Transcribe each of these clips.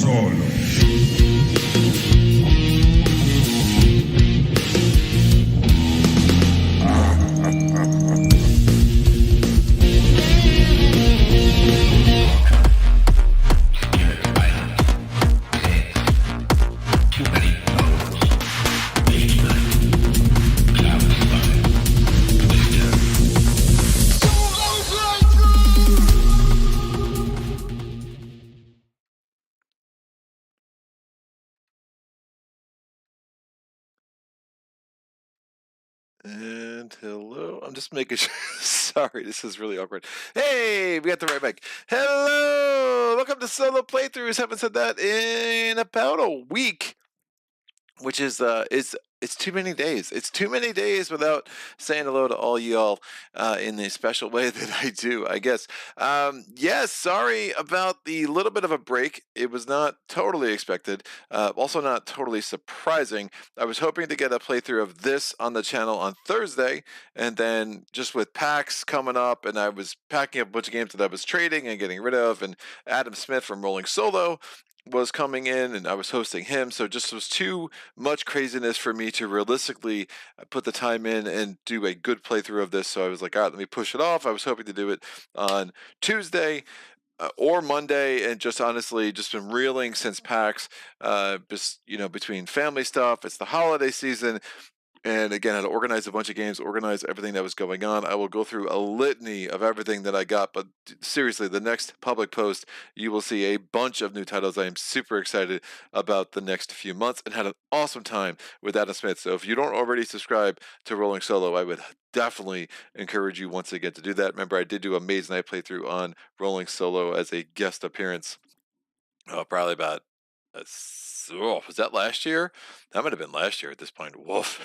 Imperator-Solo. And hello, I'm just making sure. Sorry, this is really awkward. Hey, we got the right mic. Hello, welcome to Solo Playthroughs. Haven't said that in about a week, which is it's too many days. It's too many days without saying hello to all y'all in the special way that I do, I guess. Yes, sorry about the little bit of a break. It was not totally expected, also not totally surprising. I was hoping to get a playthrough of this on the channel on Thursday, and then just with PAX coming up, and I was packing up a bunch of games that I was trading and getting rid of, and Adam Smith from Rolling Solo was coming in and I was hosting him, so just was too much craziness for me to realistically put the time in and do a good playthrough of this. So I was like, all right, let me push it off. I was hoping to do it on Tuesday or Monday, and just honestly just been reeling since PAX, just between family stuff. It's the holiday season, and again, I had to organize a bunch of games, organize everything that was going on. I will go through a litany of everything that I got, but seriously, the next public post, you will see a bunch of new titles. I am super excited about the next few months and had an awesome time with Adam Smith. So if you don't already subscribe to Rolling Solo, I would definitely encourage you once again to do that. Remember, I did do a Maze Night playthrough on Rolling Solo as a guest appearance. Probably about was that last year? That might have been last year at this point. Woof.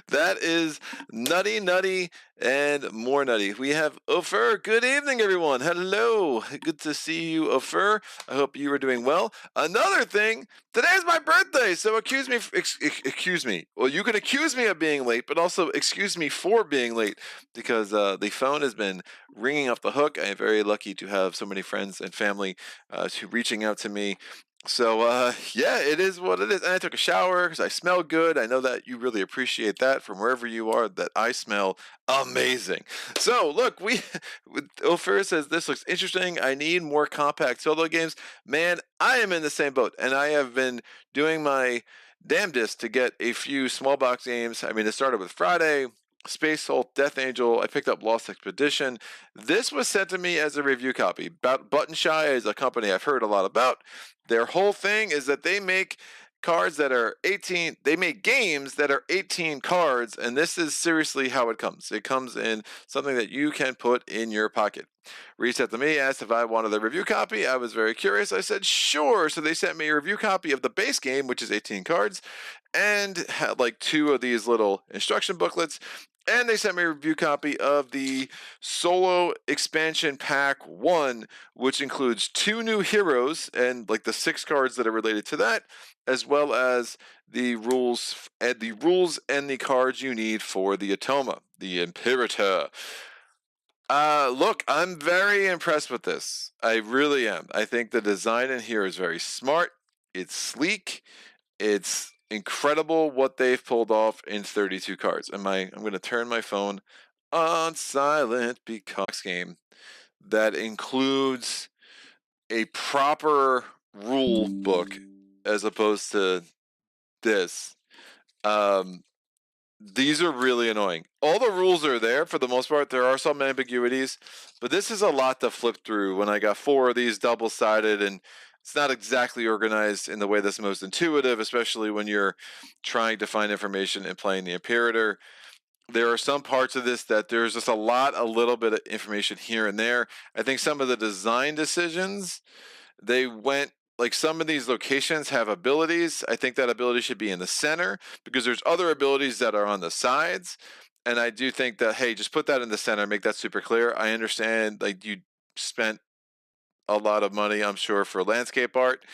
That is nutty and more nutty. We have Ofer. Good evening, everyone. Hello. Good to see you, Ofer. I hope you are doing well. Another thing, today's my birthday, so excuse me. Well, you can accuse me of being late, but also excuse me for being late, because the phone has been ringing off the hook. I am very lucky to have so many friends and family who reaching out to me. So, yeah, it is what it is. And I took a shower because I smell good. I know that you really appreciate that from wherever you are, that I smell amazing. So, look, Ophir says, this looks interesting. I need more compact solo games. Man, I am in the same boat, and I have been doing my damnedest to get a few small box games. I mean, it started with Friday, Space Salt, Death Angel. I picked up Lost Expedition. This was sent to me as a review copy. Button Shy is a company I've heard a lot about. Their whole thing is that they make cards that are 18. They make games that are 18 cards, and this is seriously how it comes. It comes in something that you can put in your pocket. Reached out to me, asked if I wanted the review copy. I was very curious. I said, sure. So they sent me a review copy of the base game, which is 18 cards, and had like 2 of these little instruction booklets. And they sent me a review copy of the Solo Expansion Pack 1, which includes 2 new heroes and like the 6 cards that are related to that, as well as the rules and the cards you need for the Atoma, the Imperator. Look, I'm very impressed with this. I really am. I think the design in here is very smart. It's sleek. It's incredible what they've pulled off in 32 cards. I'm going to turn my phone on silent because game that includes a proper rule book as opposed to this. These are really annoying. All the rules are there for the most part. There are some ambiguities, but this is a lot to flip through when I got 4 of these double-sided, and it's not exactly organized in the way that's most intuitive, especially when you're trying to find information and playing the Imperator. There are some parts of this that there's just a little bit of information here and there. I think some of the design decisions, they went, like some of these locations have abilities. I think that ability should be in the center because there's other abilities that are on the sides. And I do think that, hey, just put that in the center, make that super clear. I understand, like, you spent a lot of money, I'm sure, for landscape art.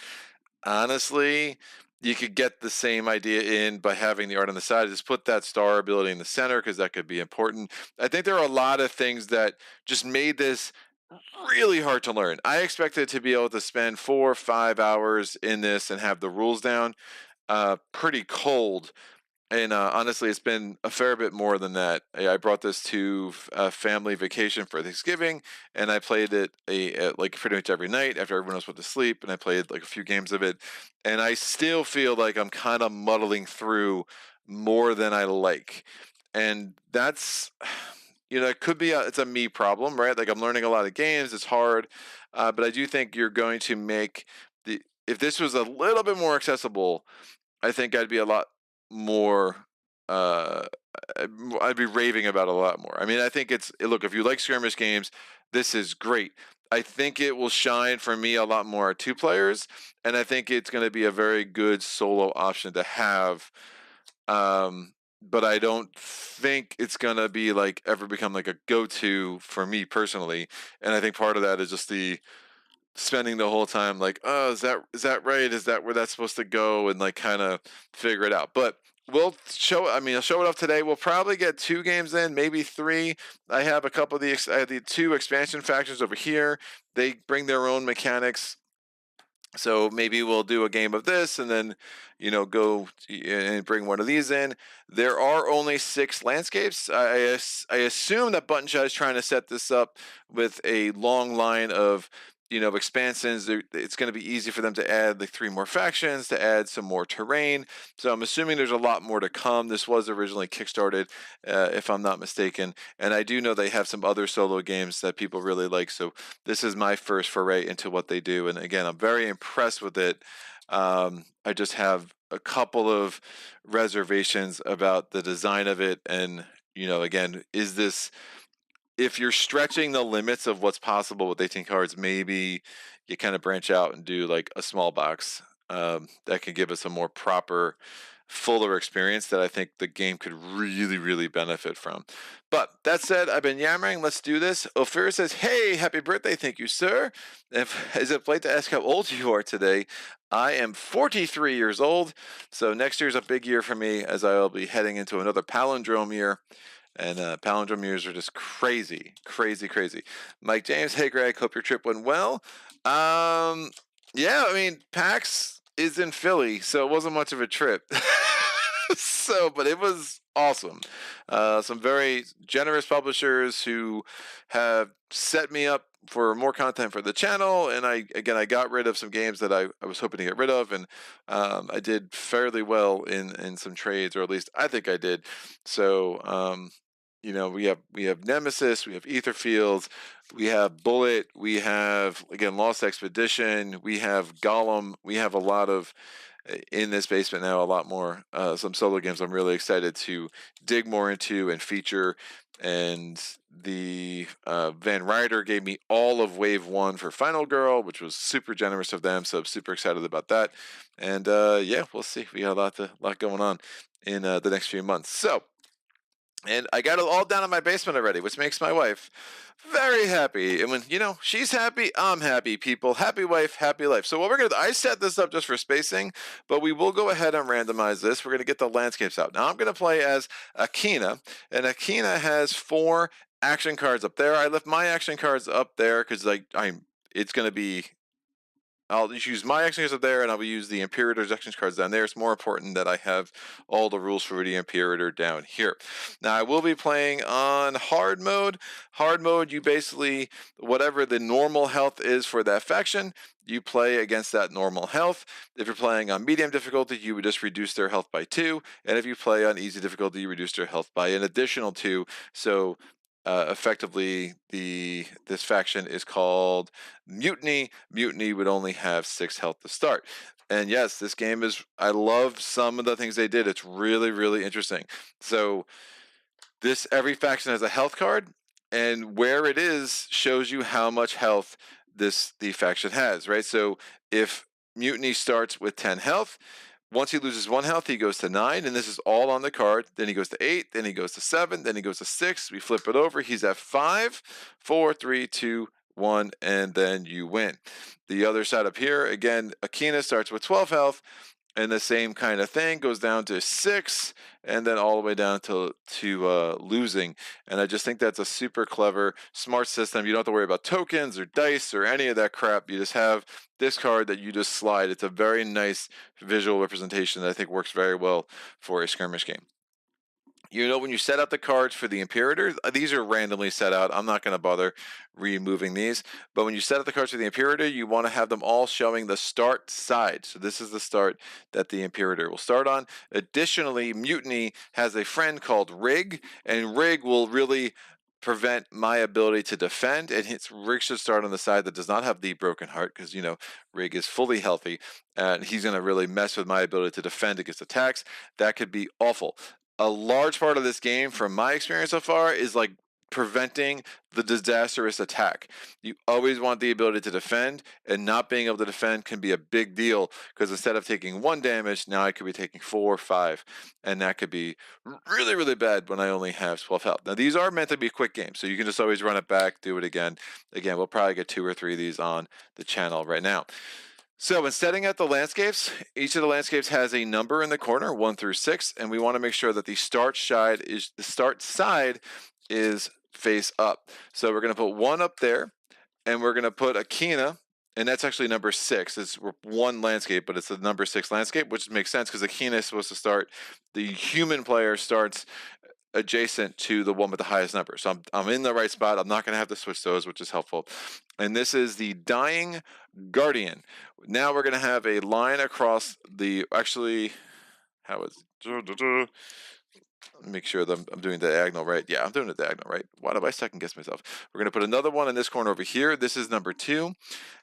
Honestly, you could get the same idea in by having the art on the side. Just put that star ability in the center because that could be important. I think there are a lot of things that just made this really hard to learn. I expected to be able to spend 4 or 5 hours in this and have the rules down. Pretty cold. And honestly, it's been a fair bit more than that. I brought this to a family vacation for Thanksgiving, and I played it like pretty much every night after everyone else went to sleep. And I played like a few games of it, and I still feel like I'm kind of muddling through more than I like, and that's it could be it's a me problem, right? Like I'm learning a lot of games, it's hard, but I do think you're going to make the if this was a little bit more accessible, I think I'd be a lot more. Uh, I'd be raving about it a lot more. I mean, I think look, if you like skirmish games, this is great. I think it will shine for me a lot more at two players, and I think it's going to be a very good solo option to have. But I don't think it's going to be like ever become like a go-to for me personally. And I think part of that is just the spending the whole time like, oh, is that right? Is that where that's supposed to go? And like kind of figure it out. But I'll show it off today. We'll probably get 2 games in, maybe 3. I have a couple of I have the 2 expansion factions over here. They bring their own mechanics. So maybe we'll do a game of this and then, go and bring one of these in. There are only 6 landscapes. I assume that Button Shot is trying to set this up with a long line of, expansions. It's going to be easy for them to add like 3 more factions, to add some more terrain. So I'm assuming there's a lot more to come. This was originally kickstarted, if I'm not mistaken. And I do know they have some other solo games that people really like. So this is my first foray into what they do. And again, I'm very impressed with it. I just have a couple of reservations about the design of it. And, again, if you're stretching the limits of what's possible with 18 cards, maybe you kind of branch out and do like a small box that can give us a more proper, fuller experience that I think the game could really, really benefit from. But that said, I've been yammering. Let's do this. Ophir says, "Hey, happy birthday. Thank you, sir. Is it late to ask how old you are today? I am 43 years old. So next year's a big year for me as I will be heading into another palindrome year. And palindrome years are just crazy, crazy, crazy." Mike James, "Hey Greg, hope your trip went well." Yeah, I mean, PAX is in Philly, so it wasn't much of a trip. But it was awesome. Some very generous publishers who have set me up for more content for the channel, and I got rid of some games that I was hoping to get rid of, and I did fairly well in some trades, or at least I think I did. So we have Nemesis, we have Etherfields, we have Bullet, we have again Lost Expedition, we have Gollum, we have a lot of in this basement now, a lot more some solo games I'm really excited to dig more into and feature. And the Van Ryder gave me all of Wave 1 for Final Girl, which was super generous of them, so I'm super excited about that. And yeah, we'll see. We got a lot going on in the next few months. So, and I got it all down in my basement already, which makes my wife very happy. And when, she's happy, I'm happy, people. Happy wife, happy life. So what we're going to do, I set this up just for spacing, but we will go ahead and randomize this. We're going to get the landscapes out. Now I'm going to play as Akina, and Akina has 4 action cards up there. I left my action cards up there because it's going to be, I'll just use my action cards up there, and I'll use the Imperator's action cards down there. It's more important that I have all the rules for the Imperator down here. Now, I will be playing on hard mode. Hard mode, you basically, whatever the normal health is for that faction, you play against that normal health. If you're playing on medium difficulty, you would just reduce their health by 2. And if you play on easy difficulty, you reduce their health by an additional 2. So effectively, this faction is called Mutiny. Mutiny would only have 6 health to start. And yes, this game I love some of the things they did. It's really, really interesting. So every faction has a health card, and where it is shows you how much health the faction has, right? So if Mutiny starts with 10 health, once he loses 1 health, he goes to 9, and this is all on the card. Then he goes to 8, then he goes to 7, then he goes to 6. We flip it over. He's at 5, 4, 3, 2, 1, and then you win. The other side up here, again, Akina starts with 12 health. And the same kind of thing goes down to 6, and then all the way down to losing. And I just think that's a super clever, smart system. You don't have to worry about tokens or dice or any of that crap. You just have this card that you just slide. It's a very nice visual representation that I think works very well for a skirmish game. You know, when you set out the cards for the Imperator, these are randomly set out. I'm not going to bother removing these. But when you set out the cards for the Imperator, you want to have them all showing the start side. So this is the start that the Imperator will start on. Additionally, Mutiny has a friend called Rig, and Rig will really prevent my ability to defend, and Rig should start on the side that does not have the broken heart, because you know Rig is fully healthy, and he's going to really mess with my ability to defend against attacks. That could be awful. A large part of this game, from my experience so far, is like preventing the disastrous attack. You always want the ability to defend, and not being able to defend can be a big deal, because instead of taking 1 damage, now I could be taking 4 or 5, and that could be really, really bad when I only have 12 health. Now, these are meant to be quick games, so you can just always run it back, do it again. Again, we'll probably get 2 or 3 of these on the channel right now. So when setting out the landscapes, each of the landscapes has a number in the corner, 1 through 6, and we want to make sure that the start side is face up. So we're going to put 1 up there, and we're going to put a Kina, and that's actually number 6. It's 1 landscape, but it's the number 6 landscape, which makes sense because the Kina is supposed to start. The human player starts adjacent to the one with the highest number. So I'm in the right spot. I'm not going to have to switch those, which is helpful. And this is the Dying Guardian. Now we're going to have a line across the, actually, how is, make sure that I'm doing the diagonal right. Yeah, I'm doing the diagonal right. Why do I second guess myself? We're going to put another one in this corner over here. This is number 2.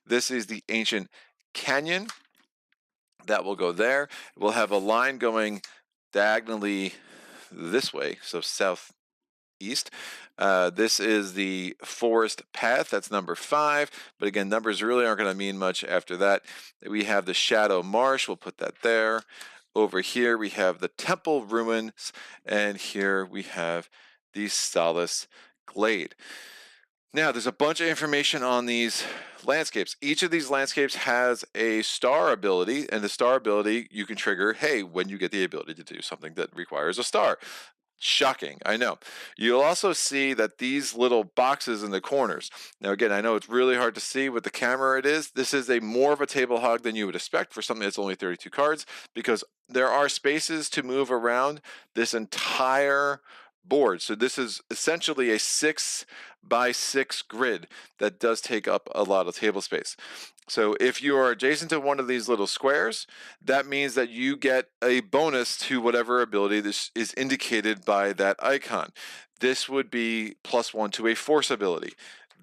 This is the Ancient Canyon. That will go there. We'll have a line going diagonally this way, so southeast. This is the Forest Path. That's number 5. But again, numbers really aren't going to mean much after that. We have the Shadow Marsh. We'll put that there. Over here, we have the Temple Ruins. And here we have the Solace Glade. Now, there's a bunch of information on these landscapes. Each of these landscapes has a star ability, and the star ability you can trigger, hey, when you get the ability to do something that requires a star. Shocking, I know. You'll also see that these little boxes in the corners. Now, again, I know it's really hard to see with the camera. This is a more of a table hog than you would expect for something that's only 32 cards, because there are spaces to move around this entire board. So this is essentially a 6 by 6 grid that does take up a lot of table space. So if you are adjacent to one of these little squares, that means that you get a bonus to whatever ability this is indicated by that icon. This would be +1 to a force ability.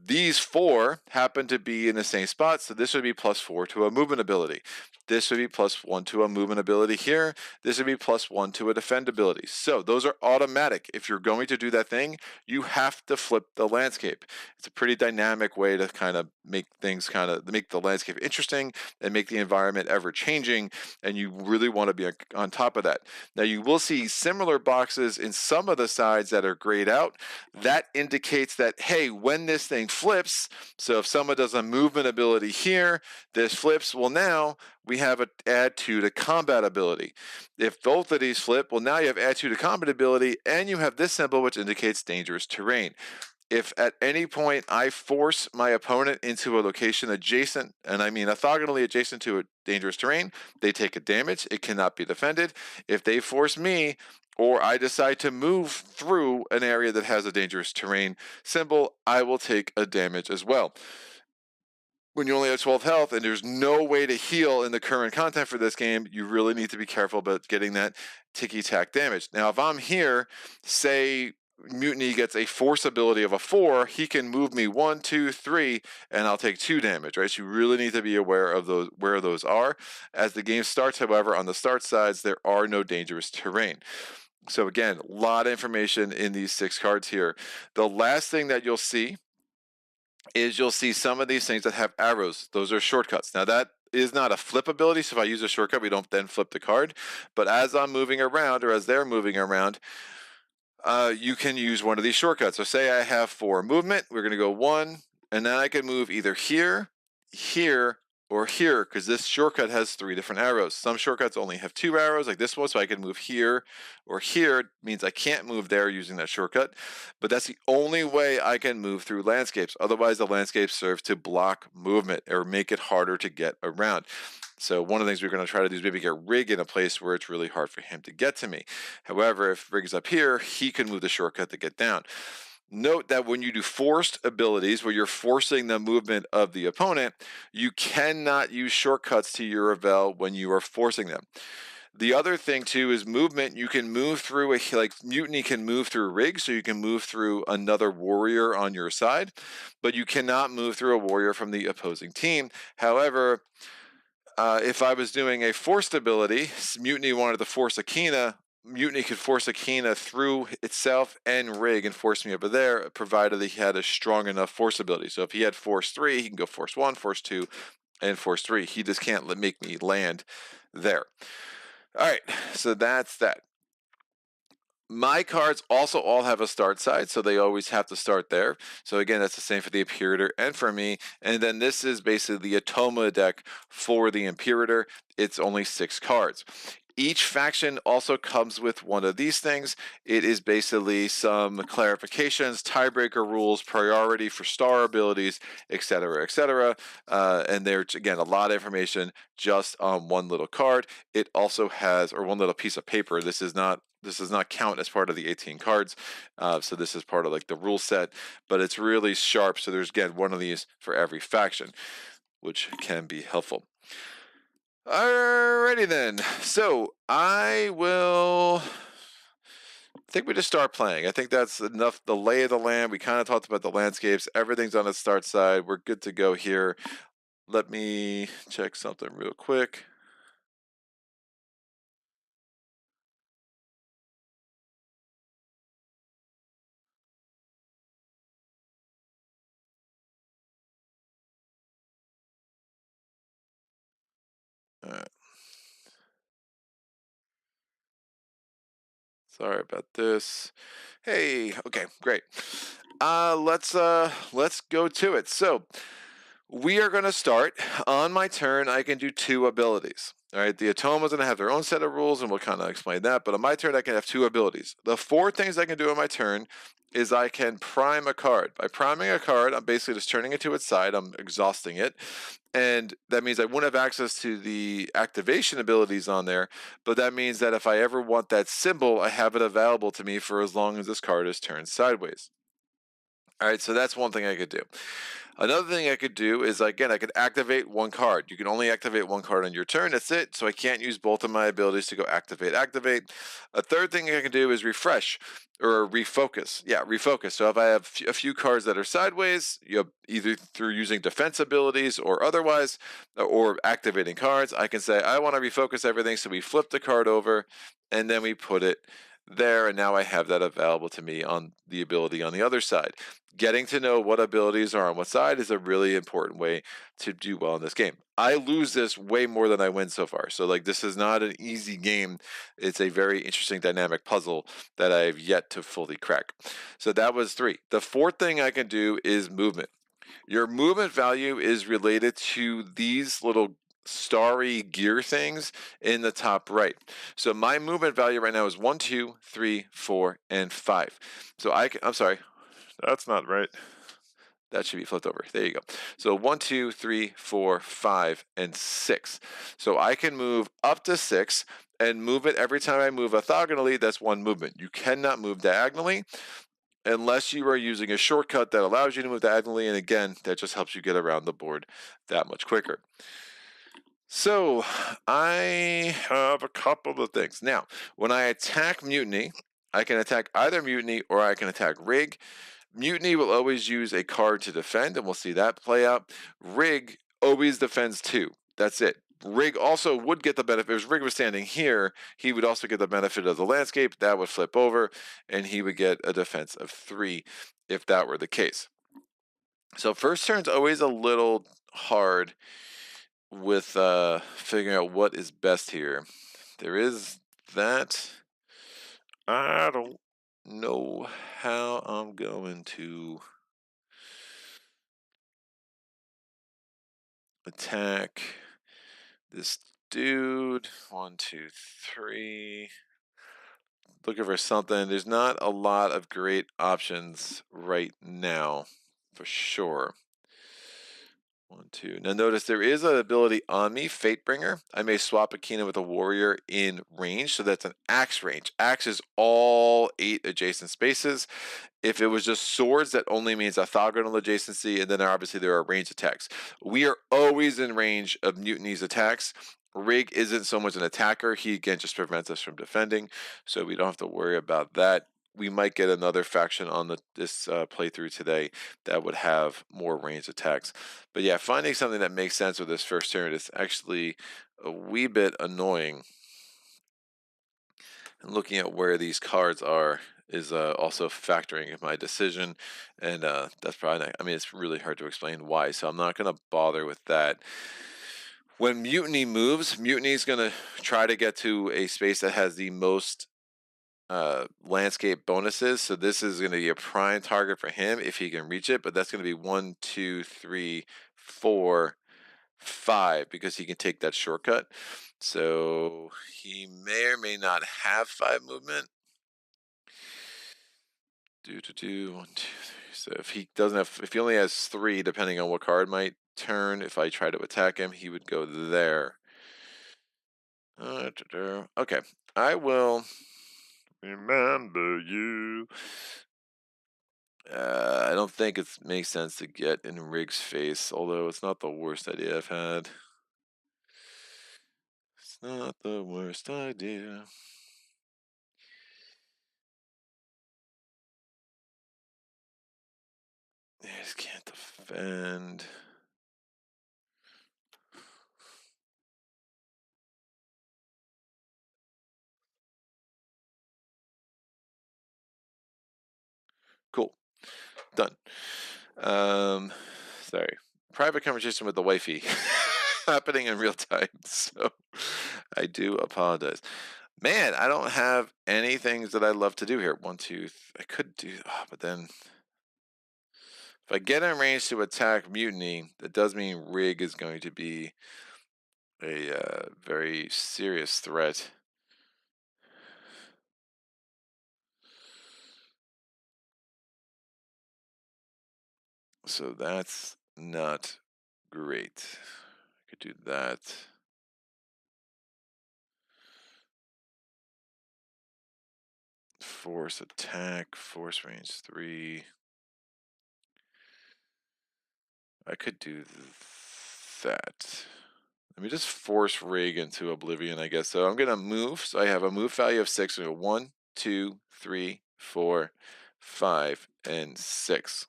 These 4 happen to be in the same spot, so this would be +4 to a movement ability. This would be +1 to a movement ability here. This would be +1 to a defend ability. So those are automatic. If you're going to do that thing, you have to flip the landscape. It's a pretty dynamic way to kind of make things make the landscape interesting and make the environment ever changing, and you really want to be on top of that. Now, you will see similar boxes in some of the sides that are grayed out. That indicates that, hey, when this thing flips, so if someone does a movement ability here, this flips, well, now we have an add 2 to combat ability. If both of these flip, well, now you have add 2 to combat ability, and you have this symbol which indicates dangerous terrain. If at any point I force my opponent into a location adjacent, and I mean orthogonally adjacent to a dangerous terrain, they take a damage. It cannot be defended. If they force me, or I decide to move through an area that has a dangerous terrain symbol, I will take a damage as well. When you only have 12 health and there's no way to heal in the current content for this game, you really need to be careful about getting that ticky-tack damage. Now, if I'm here, say Mutiny gets a force ability of a 4, he can move me 1, 2, 3, and I'll take 2 damage, right? So you really need to be aware of those, where those are. As the game starts, however, on the start sides, there are no dangerous terrain. So again, a lot of information in these 6 cards here. The last thing that you'll see is you'll see some of these things that have arrows. Those are shortcuts. Now, that is not a flip ability, so if I use a shortcut, we don't then flip the card. But as I'm moving around, or as they're moving around, you can use one of these shortcuts. So say I have 4 movement, we're going to go 1, and then I can move either here, here, or here, because this shortcut has 3 different arrows. Some shortcuts only have 2 arrows, like this one, so I can move here or here. It means I can't move there using that shortcut, but that's the only way I can move through landscapes. Otherwise, the landscapes serve to block movement or make it harder to get around. So one of the things we're going to try to do is maybe get Rig in a place where it's really hard for him to get to me. However, if Rig is up here, he can move the shortcut to get down. Note that when you do forced abilities, where you're forcing the movement of the opponent, you cannot use shortcuts to your Revel when you are forcing them. The other thing too is movement. You can move through like Mutiny can move through Rig, so you can move through another warrior on your side, but you cannot move through a warrior from the opposing team. However, if I was doing a forced ability, Mutiny wanted to force Akina, Mutiny could force Akina through itself and Rig and force me over there, provided he had a strong enough force ability. So if he had force 3, he can go force 1, force 2, and force 3. He just can't make me land there. All right, so that's that. My cards also all have a start side, so they always have to start there. So again, that's the same for the Imperator and for me. And then this is basically the Atoma deck for the Imperator. It's only 6 cards. Each faction also comes with one of these things. It is basically some clarifications, tiebreaker rules, priority for star abilities, etc., etc. And there's, again, a lot of information just on one little card. It also has, or one little piece of paper. This does not count as part of the 18 cards. So this is part of like the rule set, but it's really sharp. So there's, again, one of these for every faction, which can be helpful. Alrighty then. So I think we just start playing. I think that's enough. The lay of the land. We kind of talked about the landscapes. Everything's on its start side. We're good to go here. Let me check something real quick. All right. Sorry about this. Hey, okay, great. Let's go to it. So we are going to start. On my turn, I can do 2 abilities. All right, the Atoma's going to have their own set of rules, and we'll kind of explain that. But on my turn, I can have 2 abilities. The 4 things I can do on my turn is I can prime a card. By priming a card, I'm basically just turning it to its side. I'm exhausting it. And that means I wouldn't have access to the activation abilities on there, but that means that if I ever want that symbol, I have it available to me for as long as this card is turned sideways. All right, so that's one thing I could do. Another thing I could do is, again, I could activate 1 card. You can only activate 1 card on your turn. That's it. So I can't use both of my abilities to go activate. A third thing I can do is refresh or refocus. Yeah, refocus. So if I have a few cards that are sideways, either through using defense abilities or otherwise, or activating cards, I can say, I want to refocus everything. So we flip the card over and then we put it there, and now I have that available to me on the ability on the other side. Getting to know what abilities are on what side is a really important way to do well in this game. I lose this way more than I win so far. So like, this is not an easy game. It's a very interesting dynamic puzzle that I've yet to fully crack. So that was 3. The 4th thing I can do is movement. Your movement value is related to these little starry gear things in the top right. So my movement value right now is 1, 2, 3, 4, and 5. So I'm sorry, that's not right. That should be flipped over. There you go. So 1, 2, 3, 4, 5, and 6. So I can move up to 6 and move it every time I move orthogonally. That's 1 movement. You cannot move diagonally unless you are using a shortcut that allows you to move diagonally. And again, that just helps you get around the board that much quicker. So I have a couple of things. Now, when I attack Mutiny, I can attack either Mutiny or I can attack Rig. Mutiny will always use a card to defend, and we'll see that play out. Rig always defends 2. That's it. Rig also would get the benefit. If Rig was standing here, he would also get the benefit of the landscape. That would flip over, and he would get a defense of 3 if that were the case. So first turn's always a little hard with figuring out what is best here. There is that. I don't know how I'm going to attack this dude. 1, 2, 3. Looking for something. There's not a lot of great options right now, for sure. 1, 2. Now notice there is an ability on me, Fatebringer. I may swap a Keenan with a warrior in range, so that's an axe range. Axe is all 8 adjacent spaces. If it was just swords, that only means orthogonal adjacency, and then obviously there are range attacks. We are always in range of Mutiny's attacks. Rig isn't so much an attacker. He, again, just prevents us from defending, so we don't have to worry about that. We might get another faction on this playthrough today that would have more range attacks. But yeah, finding something that makes sense with this first turn is actually a wee bit annoying. And looking at where these cards are is also factoring in my decision, and that's probably not, I mean, it's really hard to explain why, so I'm not going to bother with that. When Mutiny moves, Mutiny is going to try to get to a space that has the most landscape bonuses, so this is going to be a prime target for him if he can reach it, but that's going to be 1, 2, 3, 4, 5 because he can take that shortcut. So he may or may not have 5 movement. 1, 2, 3. So if he doesn't have, if he only has 3, depending on what card might turn, if I try to attack him, he would go there. Okay, I will remember you. I don't think it makes sense to get in Rig's face, although it's not the worst idea I've had. It's not the worst idea. I just can't defend. Cool. Done. Sorry. Private conversation with the wifey happening in real time, so I do apologize. Man, I don't have any things that I love to do here. 1, 2, I could do, but then if I get in range to attack Mutiny, that does mean Rig is going to be a very serious threat. So that's not great. I could do that. Force attack, force range 3. I could do that. Let me just force Rig into oblivion, I guess. So I'm going to move. So I have a move value of 6. So 1, 2, 3, 4, 5, and 6.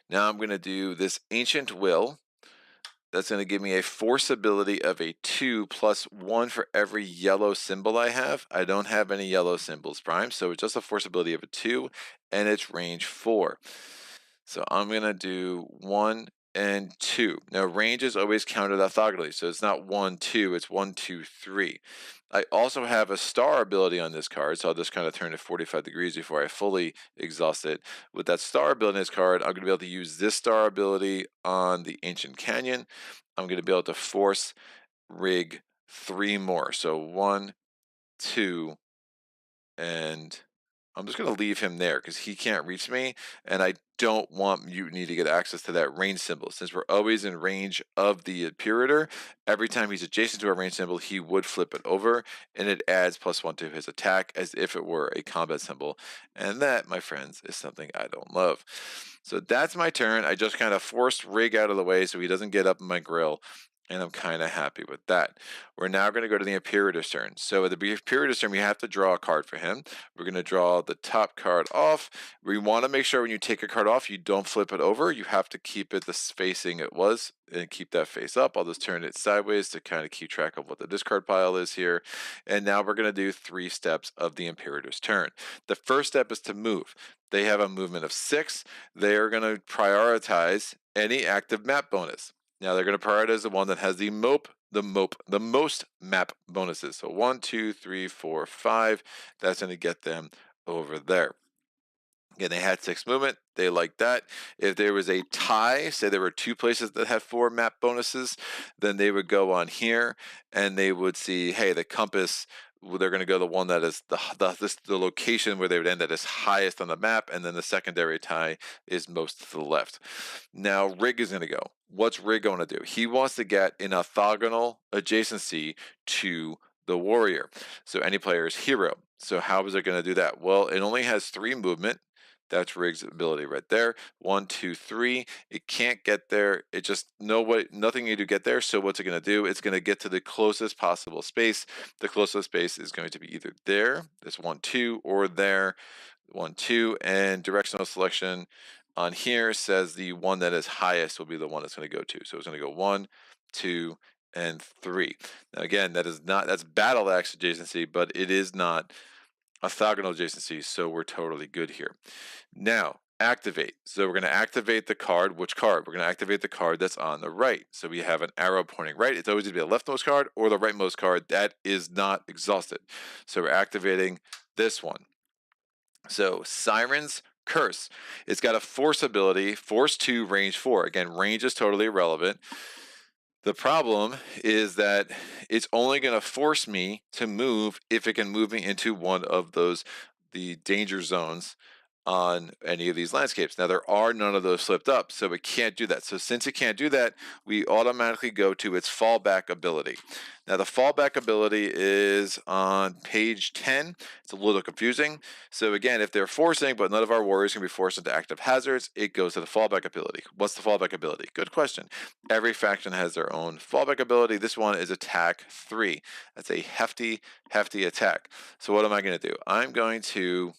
Now I'm going to do this Ancient Will. That's going to give me a force ability of a 2 plus 1 for every yellow symbol I have. I don't have any yellow symbols, Prime, so it's just a force ability of a 2, and it's range 4. So I'm going to do 1 and 2. Now, range is always counted orthogonally, so it's not 1, 2, it's 1, 2, 3. I also have a star ability on this card, so I'll just kind of turn it 45 degrees before I fully exhaust it. With that star ability in this card, I'm going to be able to use this star ability on the Ancient Canyon. I'm going to be able to force Rig 3 more. So 1, 2, and I'm just going to leave him there because he can't reach me, and I don't want Mutiny to get access to that range symbol. Since we're always in range of the Imperator, every time he's adjacent to a range symbol, he would flip it over, and it adds +1 to his attack as if it were a combat symbol. And that, my friends, is something I don't love. So that's my turn. I just kind of forced Rig out of the way so he doesn't get up in my grill, and I'm kind of happy with that. We're now going to go to the Imperator's turn. So at the Imperator's turn, we have to draw a card for him. We're going to draw the top card off. We want to make sure when you take a card off, you don't flip it over. You have to keep it the spacing it was and keep that face up. I'll just turn it sideways to kind of keep track of what the discard pile is here. And now we're going to do 3 steps of the Imperator's turn. The first step is to move. They have a movement of 6. They are going to prioritize any active map bonus. Now they're going to prioritize the one that has the most map bonuses. So 1, 2, 3, 4, 5. That's going to get them over there. Again, they had 6 movement. They liked that. If there was a tie, say there were 2 places that had 4 map bonuses, then they would go on here and they would see, hey, the compass, they're going to go the one that is the location where they would end that is highest on the map, and then the secondary tie is most to the left. Now, Rig is going to go. What's Rig going to do? He wants to get an orthogonal adjacency to the warrior. So any player's hero. So how is it going to do that? Well, it only has 3 movement. That's Rig's ability right there. 1, 2, 3. It can't get there. It just nothing you do get there. So what's it going to do? It's going to get to the closest possible space. The closest space is going to be either there, this 1, 2, or there, 1, 2, and directional selection on here says the one that is highest will be the one it's going to go to. So it's going to go 1, 2, and 3. Now again, that's battle axe adjacency, but it is not orthogonal adjacency, so we're totally good here. Now, activate. So we're going to activate the card. Which card? We're going to activate the card that's on the right. So we have an arrow pointing right. It's always going to be the leftmost card or the rightmost card that is not exhausted. So we're activating this one. So Siren's Curse. It's got a force ability, force 2, range 4. Again, range is totally irrelevant. The problem is that it's only going to force me to move if it can move me into one of the danger zones on any of these landscapes. Now, there are none of those flipped up, so it can't do that. So since it can't do that, we automatically go to its fallback ability. Now, the fallback ability is on page 10. It's a little confusing. So again, if they're forcing, but none of our warriors can be forced into active hazards, it goes to the fallback ability. What's the fallback ability? Good question. Every faction has their own fallback ability. This one is attack 3. That's a hefty attack. So what am I going to do? I'm going to...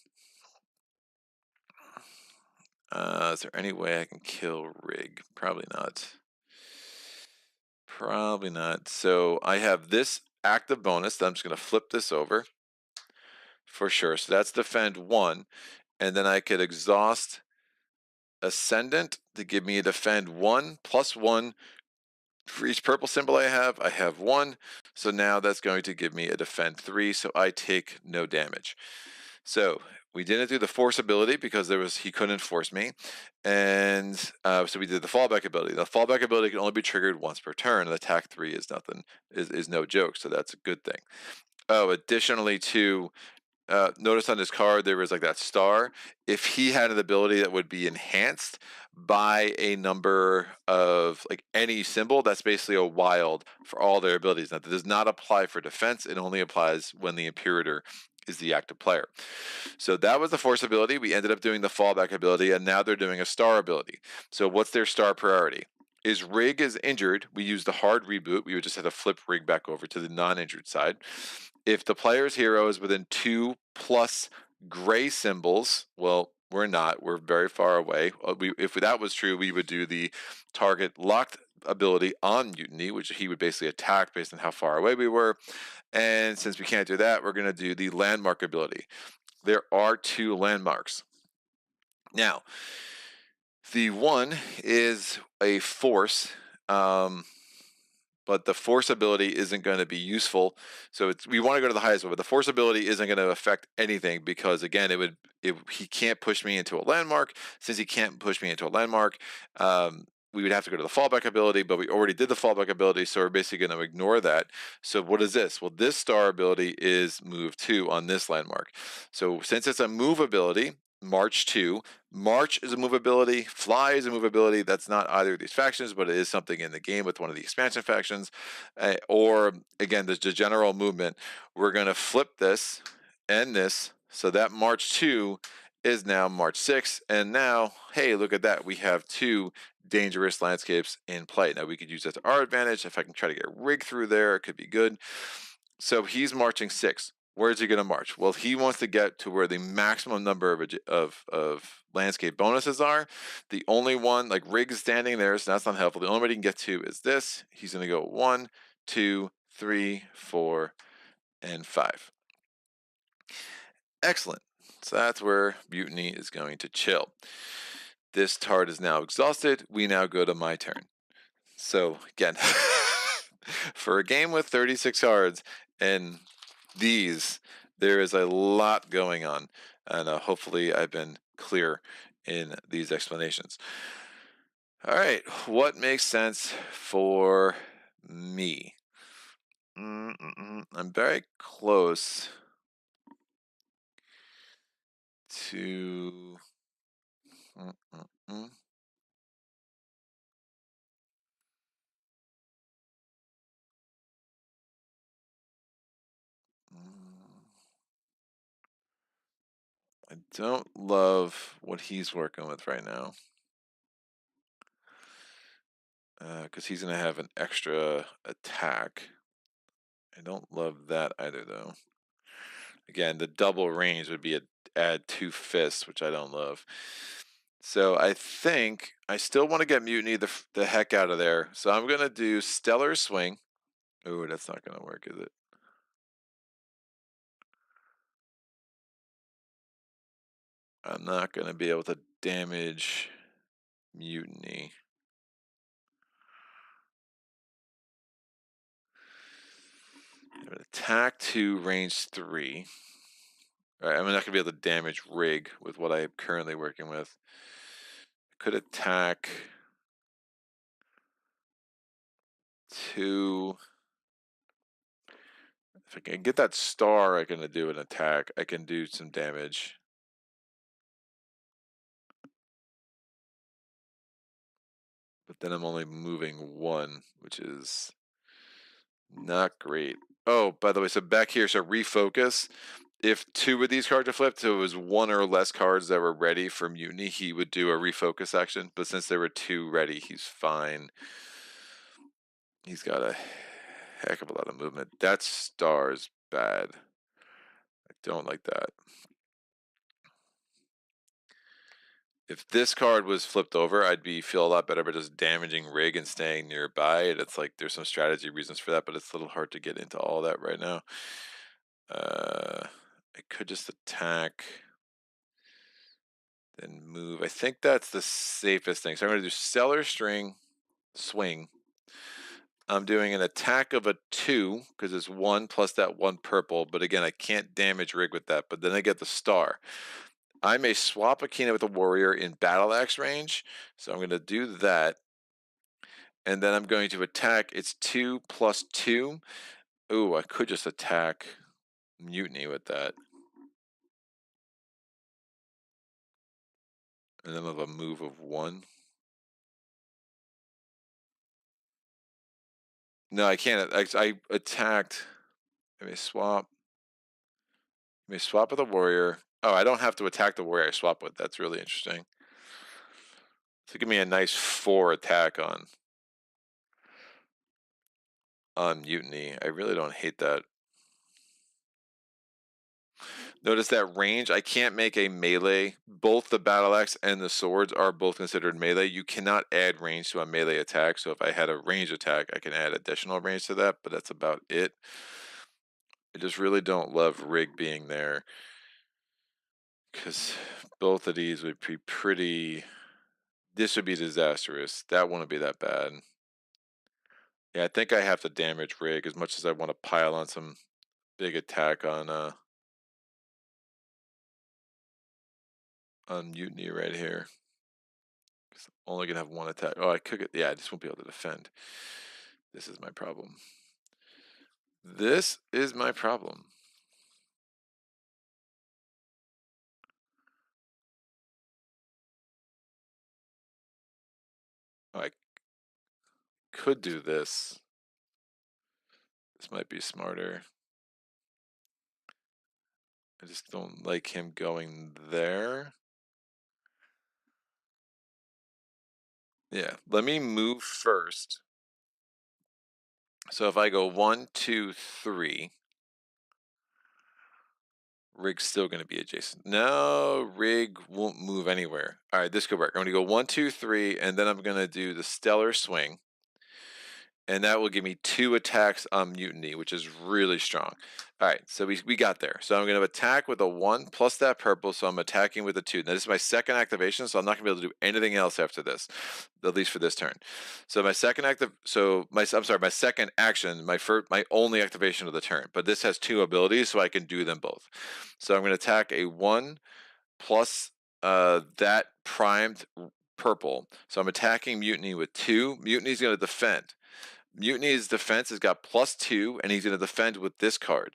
is there any way I can kill Rig? Probably not. Probably not. So I have this active bonus that I'm just going to flip this over for sure. So that's defend 1. And then I could exhaust Ascendant to give me a defend 1 plus 1. For each purple symbol I have 1. So now that's going to give me a defend 3. So I take no damage. So we didn't do the force ability because he couldn't force me, and so we did the fallback ability. The fallback ability can only be triggered once per turn, and attack 3 is no joke, so that's a good thing. Oh, additionally to notice on his card there was like that star. If he had an ability that would be enhanced by a number of like any symbol, that's basically a wild for all their abilities. Now that does not apply for defense. It only applies when the Imperator is the active player. So that was the force ability. We ended up doing the fallback ability, and now they're doing a star ability. So what's their star priority? Is Rig is injured, we use the hard reboot. We would just have to flip Rig back over to the non-injured side. If the player's hero is within 2+ gray symbols, well, we're not. We're very far away. If that was true, we would do the target locked ability on Mutiny, which he would basically attack based on how far away we were. And since we can't do that, we're going to do the landmark ability. There are 2 landmarks. Now, the one is a force, but the force ability isn't going to be useful. So we want to go to the highest one, but the force ability isn't going to affect anything because again, he can't push me into a landmark. Since he can't push me into a landmark, we would have to go to the fallback ability, but we already did the fallback ability, so we're basically going to ignore that. So what is this? Well, this star ability is move 2 on this landmark. So since it's a move ability, March 2. March is a move ability. Fly is a move ability. That's not either of these factions, but it is something in the game with one of the expansion factions. Or, again, there's the general movement. We're going to flip this and this. So that March 2 is now March 6. And now, hey, look at that. We have 2 dangerous landscapes in play. Now, we could use that to our advantage. If I can try to get Rig through there, it could be good. So he's marching 6. Where's he going to march? Well, he wants to get to where the maximum number of landscape bonuses are. The only one, like Rig is standing there, so that's not helpful. The only way he can get to is this. He's going to go 1, 2, 3, 4, and 5. Excellent. So that's where Mutiny is going to chill. This card is now exhausted. We now go to my turn. So again, for a game with 36 cards and there is a lot going on. And hopefully I've been clear in these explanations. All right, what makes sense for me? I'm very close to. Mm-mm-mm. I don't love what he's working with right now. Because he's going to have an extra attack. I don't love that either, though. Again, the double range would be add 2 fists, which I don't love. So I think I still want to get Mutiny the heck out of there. So I'm going to do Stellar Swing. Ooh, that's not going to work, is it? I'm not going to be able to damage Mutiny. Attack 2, range 3. All right, I'm not going to be able to damage Rig with what I am currently working with. Could attack 2. If I can get that star, I can do an attack. I can do some damage. But then I'm only moving 1, which is not great. Oh, by the way, so back here, so refocus. If 2 of these cards are flipped, so it was 1 or less cards that were ready for Mutiny, he would do a refocus action. But since there were 2 ready, he's fine. He's got a heck of a lot of movement. That star is bad. I don't like that. If this card was flipped over, I'd feel a lot better about just damaging Rig and staying nearby. And it's like there's some strategy reasons for that, but it's a little hard to get into all that right now. I could just attack, then move. I think that's the safest thing. So I'm going to do Stellar Swing. I'm doing an attack of a 2 because it's 1 plus that 1 purple. But again, I can't damage Rig with that. But then I get the star. I may swap Akina with a warrior in battle axe range. So I'm going to do that. And then I'm going to attack. It's 2 plus 2. Ooh, I could just attack Mutiny with that. And then have a move of 1. No, I can't. I attacked. I may swap. I may swap with a warrior. Oh, I don't have to attack the warrior I swap with. That's really interesting. So give me a nice 4 attack on Mutiny. I really don't hate that. Notice that range, I can't make a melee. Both the battle axe and the swords are both considered melee. You cannot add range to a melee attack. So if I had a range attack, I can add additional range to that, but that's about it. I just really don't love Rig being there, because both of these would be pretty. This would be disastrous. That wouldn't be that bad. Yeah, I think I have to damage Rig as much as I want to pile on some big attack on Mutiny right here. I'm only gonna have 1 attack. Oh, I could get. Yeah, I just won't be able to defend. This is my problem. This is my problem. I could do this. This might be smarter. I just don't like him going there. Yeah, let me move first. So if I go 1, 2, 3, Rig's still going to be adjacent. No, Rig won't move anywhere. All right, this could work. I'm going to go 1, 2, 3, and then I'm going to do the Stellar Swing. and that will give me 2 attacks on Mutiny, which is really strong. All right, so we got there. So I'm going to attack with a 1 plus that purple, so I'm attacking with a 2. Now this is my second activation, so I'm not going to be able to do anything else after this, at least for this turn. So my second my second action, my only activation of the turn, but this has 2 abilities, so I can do them both. So I'm going to attack a 1 plus that primed purple. So I'm attacking Mutiny with 2. Mutiny's going to defend. Mutiny's defense has got +2, and he's going to defend with this card.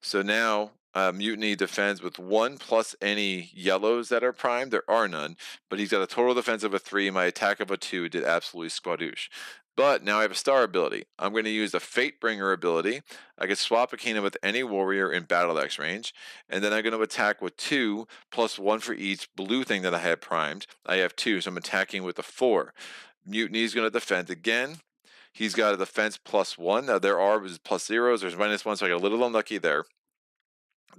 So now Mutiny defends with 1 plus any yellows that are primed. There are none, but he's got a total defense of a 3. My attack of a 2 did absolutely squadoosh. But now I have a star ability. I'm going to use the Fatebringer ability. I can swap a Kingdom with any warrior in Battlecrest range, and then I'm going to attack with 2 plus 1 for each blue thing that I had primed. I have 2, so I'm attacking with a 4. Mutiny's going to defend again. He's got a defense +1. Now there are +0s. There's -1, so I got a little unlucky there.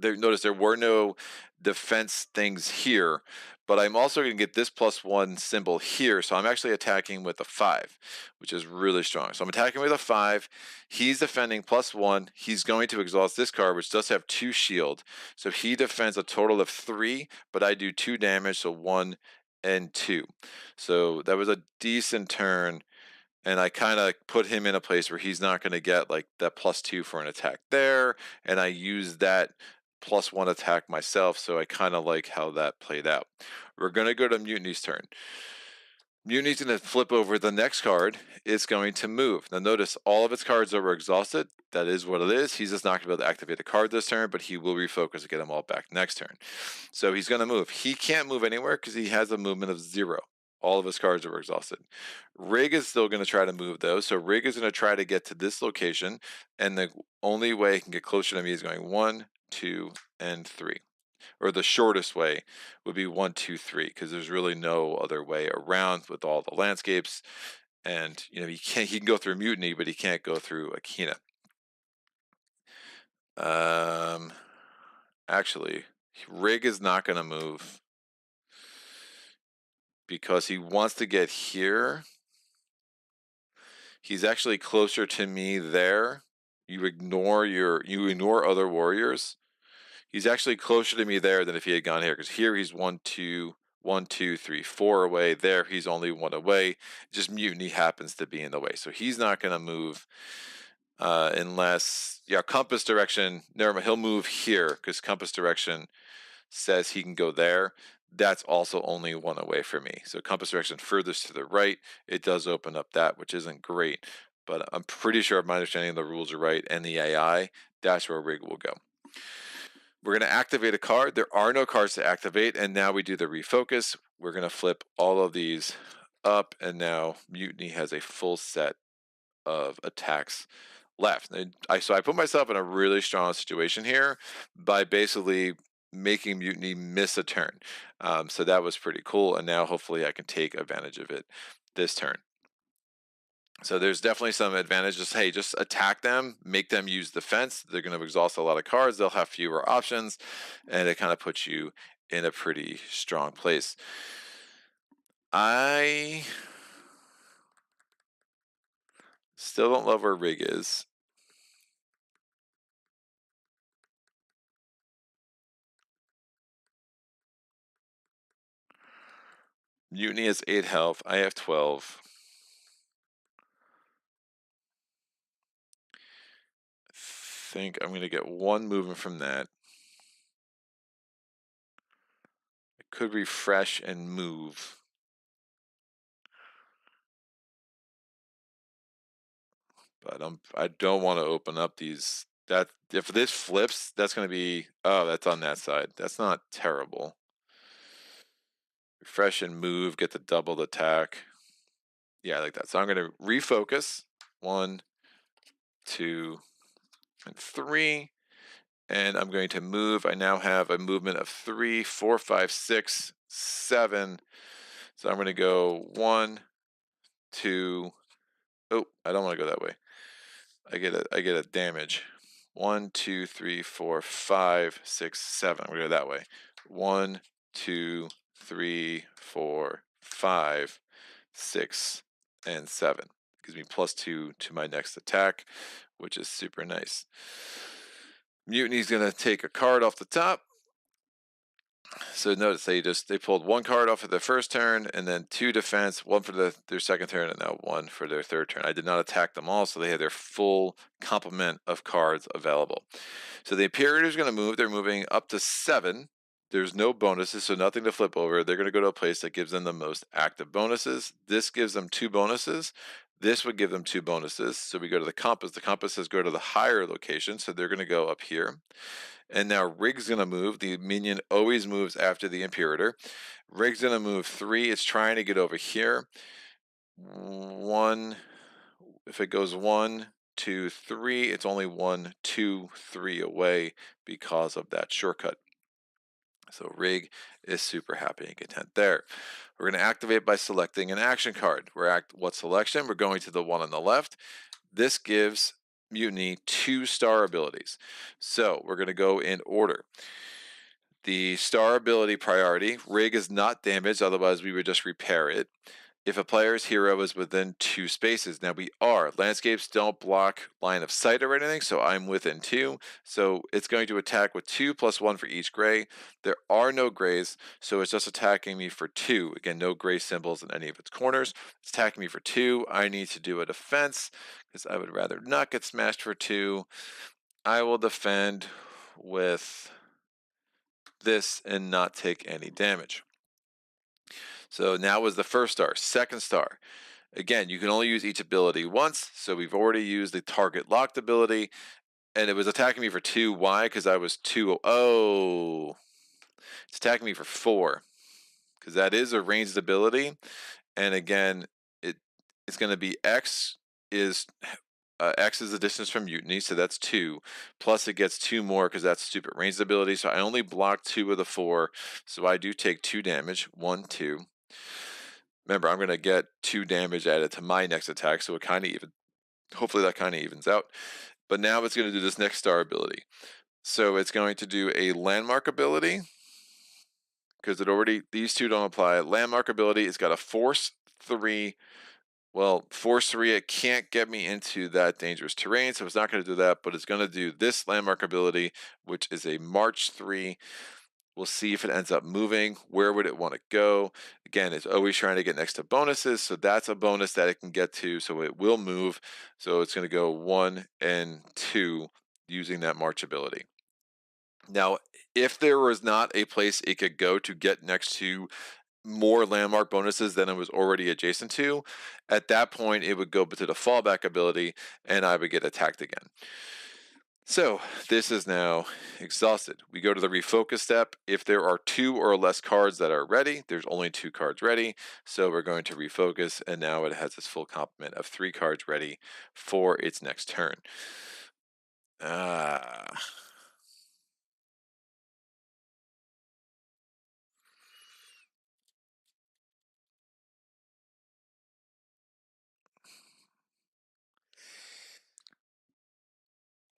Notice there were no defense things here, but I'm also going to get this +1 symbol here, so I'm actually attacking with a 5, which is really strong. So I'm attacking with a 5. He's defending +1. He's going to exhaust this card, which does have 2 shield, so he defends a total of 3, but I do 2 damage, so 1 and 2. So that was a decent turn. And I kind of put him in a place where he's not going to get like that +2 for an attack there. And I used that +1 attack myself. So I kind of like how that played out. We're going to go to Mutiny's turn. Mutiny's going to flip over the next card. It's going to move. Now notice all of its cards that were exhausted. That is what it is. He's just not going to be able to activate a card this turn, but he will refocus to get them all back next turn. So he's going to move. He can't move anywhere because he has a movement of 0. All of his cards are exhausted. Rig is still going to try to move though. So Rig is going to try to get to this location. And the only way he can get closer to me is going 1, 2, and 3. Or the shortest way would be 1, 2, 3, because there's really no other way around with all the landscapes. And he can go through Mutiny, but he can't go through Akina. Actually, Rig is not going to move because he wants to get here. He's actually closer to me there. You ignore other warriors. He's actually closer to me there than if he had gone here, because here he's 1, 2, 1, 2, 3, 4 away. There he's only 1 away. Just Mutiny happens to be in the way, so he's not going to move unless compass direction. Never mind, he'll move here because compass direction says he can go there. That's also only 1 away from me. So compass direction furthest to the right, it does open up that, which isn't great. But I'm pretty sure if my understanding of the rules are right and the AI, that's where Rig will go. We're going to activate a card. There are no cards to activate, and now we do the refocus. We're going to flip all of these up, and now Mutiny has a full set of attacks left. So I put myself in a really strong situation here by basically making Mutiny miss a turn. So that was pretty cool, and now hopefully I can take advantage of it this turn. So there's definitely some advantages. Hey, just attack them, make them use defense. They're going to exhaust a lot of cards. They'll have fewer options, and it kind of puts you in a pretty strong place. I still don't love where Rig is. Mutiny has 8 health. I have 12. I think I'm going to get 1 movement from that. I could refresh and move. But I don't want to open up these. That if this flips, that's going to be, that's on that side. That's not terrible. Refresh and move, get the doubled attack. Yeah, I like that. So I'm going to refocus. 1, 2, and 3. And I'm going to move. I now have a movement of 3, 4, 5, 6, 7. So I'm going to go 1, 2. Oh, I don't want to go that way. I get a damage. 1, 2, 3, 4, 5, 6, 7. I'm going to go that way. 1, 2, 3, 4, 5, 6, and 7. Gives me +2 to my next attack, which is super nice. Mutiny's going to take a card off the top. So notice they pulled one card off of their first turn, and then 2 defense, 1 for their second turn, and now 1 for their third turn. I did not attack them all, so they had their full complement of cards available. So the Imperator is going to move. They're moving up to 7. There's no bonuses, so nothing to flip over. They're going to go to a place that gives them the most active bonuses. This gives them 2 bonuses. This would give them 2 bonuses. So we go to the compass. The compass says go to the higher location, so they're going to go up here. And now Rig's going to move. The minion always moves after the Imperator. Rig's going to move 3. It's trying to get over here. 1. If it goes 1, 2, 3, it's only 1, 2, 3 away because of that shortcut. So Rig is super happy and content there. We're going to activate by selecting an action card. What selection? We're going to the one on the left. This gives Mutiny 2 star abilities. So we're going to go in order. The star ability priority, Rig is not damaged, otherwise we would just repair it. If a player's hero is within 2 spaces, now we are. Landscapes don't block line of sight or anything, so I'm within 2. So it's going to attack with 2 plus 1 for each gray. There are no grays, so it's just attacking me for 2. Again, no gray symbols in any of its corners. It's attacking me for 2. I need to do a defense, because I would rather not get smashed for 2. I will defend with this and not take any damage. So now was the first star. Second star. Again, you can only use each ability once, so we've already used the target locked ability, and it was attacking me for 2. Why? Because I was 2. Oh, it's attacking me for 4, because that is a ranged ability, and again, it's going to be X is the distance from Mutiny, so that's 2. Plus it gets 2 more because that's stupid ranged ability, so I only blocked 2 of the 4, so I do take 2 damage. 1, 2. Remember, I'm going to get 2 damage added to my next attack, so it kind of hopefully that kind of evens out. But now it's going to do this next star ability. So it's going to do a landmark ability, because these 2 don't apply. Landmark ability, it's got a force 3. Well, force 3, it can't get me into that dangerous terrain, so it's not going to do that, but it's going to do this landmark ability, which is a March 3. We'll see if it ends up moving. Where would it want to go? Again, it's always trying to get next to bonuses, so that's a bonus that it can get to, so it will move. So it's going to go 1 and 2 using that March ability. Now, if there was not a place it could go to get next to more landmark bonuses than it was already adjacent to, at that point it would go to the fallback ability and I would get attacked again. So this is now exhausted. We go to the refocus step. If there are 2 or less cards that are ready, there's only 2 cards ready. So we're going to refocus, and now it has its full complement of 3 cards ready for its next turn.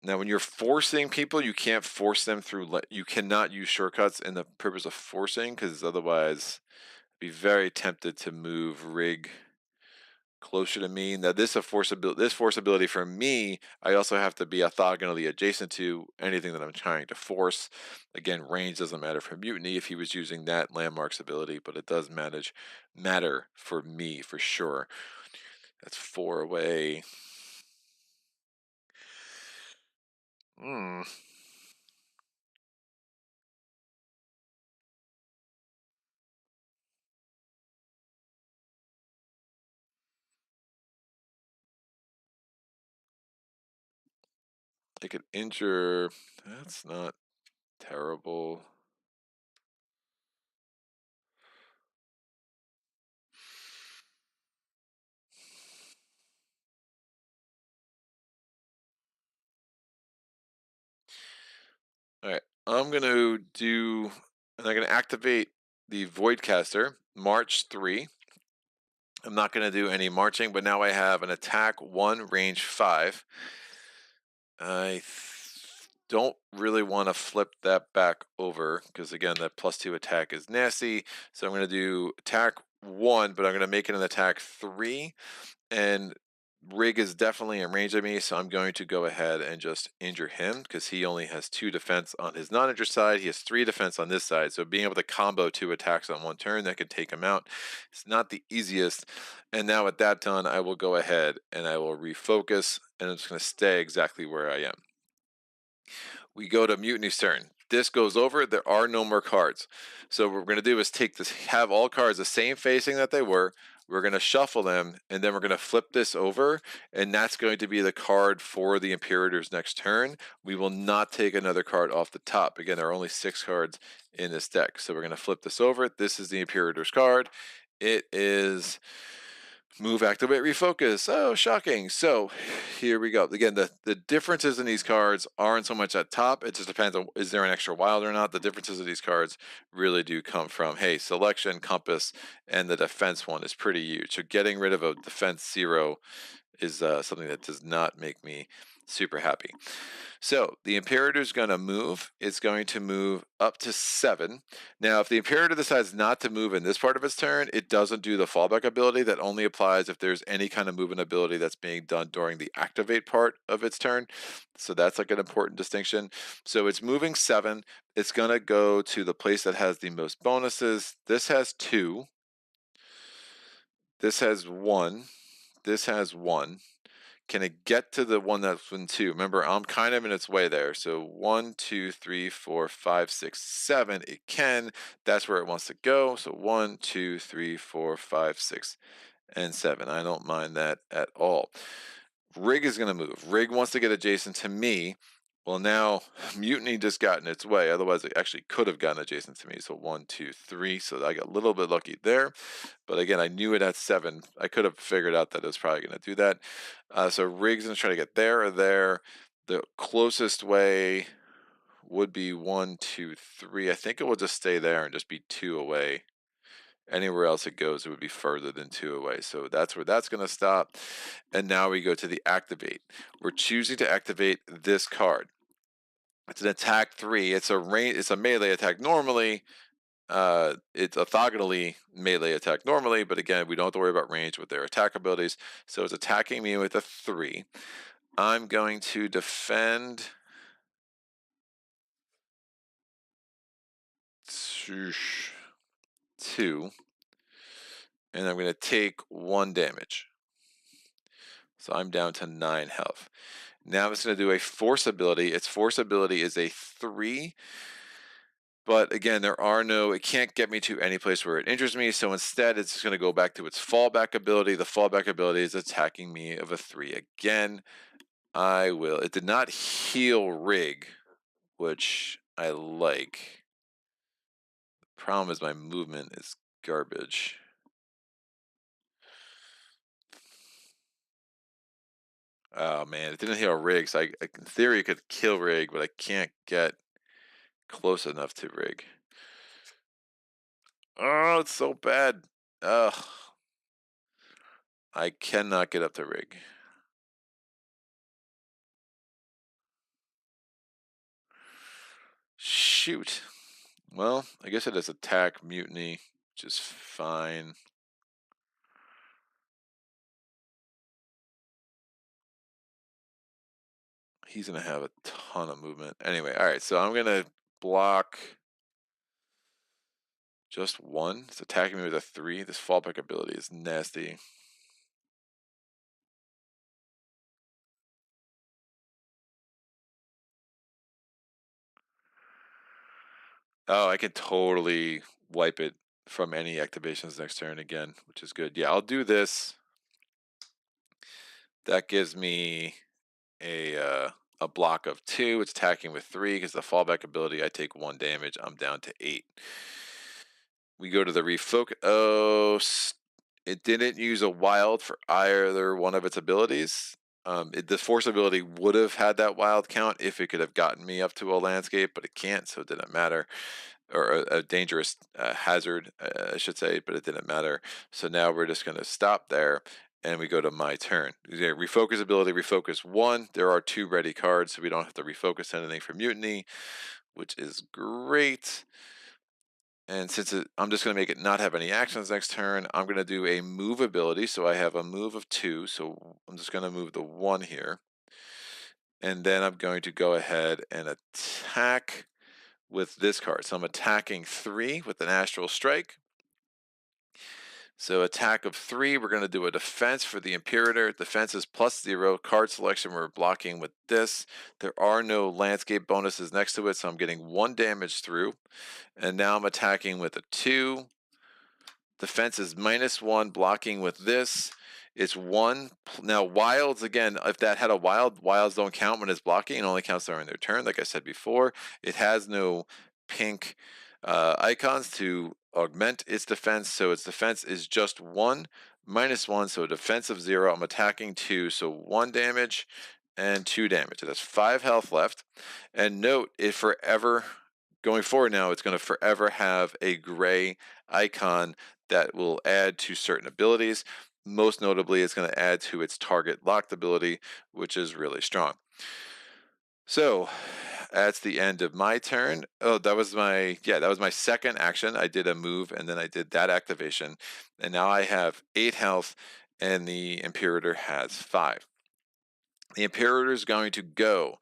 Now, when you're forcing people, you can't force them through. You cannot use shortcuts in the purpose of forcing, because otherwise, I'd be very tempted to move Rig closer to me. Now, this force ability for me, I also have to be orthogonally adjacent to anything that I'm trying to force. Again, range doesn't matter for Mutiny if he was using that landmarks ability, but it does matter for me for sure. That's 4 away. It could injure. That's not terrible. All right, I'm going to activate the Voidcaster, March 3. I'm not going to do any marching, but now I have an attack 1, range 5. I don't really want to flip that back over, because again, that +2 attack is nasty. So I'm going to do attack 1, but I'm going to make it an attack 3. And Rig is definitely in range of me, so I'm going to go ahead and just injure him because he only has 2 defense on his non-injured side. He has 3 defense on this side, so being able to combo 2 attacks on one turn that could take him out is not the easiest. And now with that done, I will go ahead and I will refocus, and I'm just going to stay exactly where I am. We go to Mutiny's turn. This goes over. There are no more cards. So what we're going to do is take this, have all cards the same facing that they were. We're going to shuffle them, and then we're going to flip this over, and that's going to be the card for the Imperator's next turn. We will not take another card off the top. Again, there are only 6 cards in this deck. So we're going to flip this over. This is the Imperator's card. It is move, activate, refocus. Oh, shocking. So here we go. Again, the differences in these cards aren't so much at top. It just depends on, is there an extra wild or not? The differences of these cards really do come from, hey, selection, compass, and the defense one is pretty huge. So getting rid of a defense 0 is something that does not make me super happy. So the Imperator is going to move. It's going to move up to 7. Now, if the Imperator decides not to move in this part of its turn, it doesn't do the fallback ability. That only applies if there's any kind of movement ability that's being done during the activate part of its turn. So that's like an important distinction. So it's moving 7. It's going to go to the place that has the most bonuses. This has 2. This has 1. This has 1. Can it get to the one that's in 2? Remember, I'm kind of in its way there. So 1, 2, 3, 4, 5, 6, 7. It can. That's where it wants to go. So 1, 2, 3, 4, 5, 6, and 7. I don't mind that at all. Rig is going to move. Rig wants to get adjacent to me. Well, now Mutiny just got in its way. Otherwise, it actually could have gotten adjacent to me. So 1, 2, 3. So I got a little bit lucky there. But again, I knew it at 7. I could have figured out that it was probably going to do that. So Rig's going to try to get there or there. The closest way would be 1, 2, 3. I think it will just stay there and just be 2 away. Anywhere else it goes, it would be further than 2 away. So that's where that's going to stop. And now we go to the activate. We're choosing to activate this card. It's an attack 3. It's a melee attack normally. It's orthogonally melee attack normally, but again, we don't have to worry about range with their attack abilities. So it's attacking me with a 3. I'm going to defend 2, and I'm going to take 1 damage. So I'm down to 9 health. Now it's going to do a force ability. Its force ability is a 3. But again, it can't get me to any place where it injures me. So instead, it's just going to go back to its fallback ability. The fallback ability is attacking me of a 3 again. It did not heal Rig, which I like. The problem is my movement is garbage. Oh man, it didn't heal Rig, so in theory it could kill Rig, but I can't get close enough to Rig. Oh, it's so bad. Ugh. I cannot get up to Rig. Shoot. Well, I guess it is attack mutiny, which is fine. He's going to have a ton of movement. Anyway, all right, so I'm going to block just 1. It's attacking me with a 3. This fallback ability is nasty. Oh, I can totally wipe it from any activations next turn again, which is good. Yeah, I'll do this. That gives me a block of 2. It's attacking with 3 because the fallback ability, I take 1 damage. I'm down to 8. We go to the refocus. Oh, it didn't use a wild for either one of its abilities. The force ability would have had that wild count if it could have gotten me up to a landscape, but it can't, so it didn't matter. Or a dangerous hazard, I should say, but it didn't matter. So now we're just going to stop there, and we go to my turn. Refocus ability, refocus 1. There are 2 ready cards, so we don't have to refocus anything for mutiny, which is great. And since I'm just going to make it not have any actions next turn, I'm going to do a move ability. So I have a move of 2. So I'm just going to move the 1 here. And then I'm going to go ahead and attack with this card. So I'm attacking 3 with an Astral Strike. So attack of 3, we're going to do a defense for the Imperator. Defense is +0. Card selection, we're blocking with this. There are no landscape bonuses next to it, so I'm getting 1 damage through. And now I'm attacking with a 2. Defense is -1, blocking with this. It's 1. Now, wilds, again, if that had a wild, wilds don't count when it's blocking. It only counts during their turn, like I said before. It has no pink icons to augment its defense, so its defense is just 1, -1, so a defense of 0. I'm attacking 2, so 1 damage and 2 damage. It has 5 health left. And note, it forever, going forward now, it's going to forever have a gray icon that will add to certain abilities. Most notably, it's going to add to its target locked ability, which is really strong. So that's the end of my turn. Oh, that was my second action. I did a move and then I did that activation. And now I have 8 health and the Imperator has 5. The Imperator is going to go.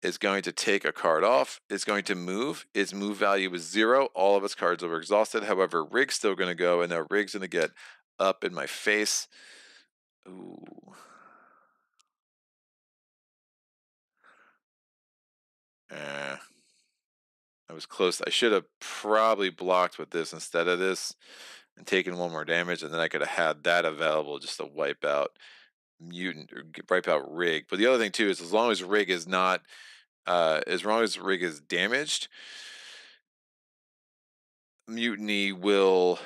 Is going to take a card off. It's going to move. Its move value is 0. All of its cards are exhausted. However, Rig's still going to go, and now Rig's going to get up in my face. Ooh. I was close. I should have probably blocked with this instead of this and taken 1 more damage, and then I could have had that available just to wipe out Mutant or wipe out Rig. But the other thing too is as long as Rig is not, as long as Rig is damaged, Mutiny will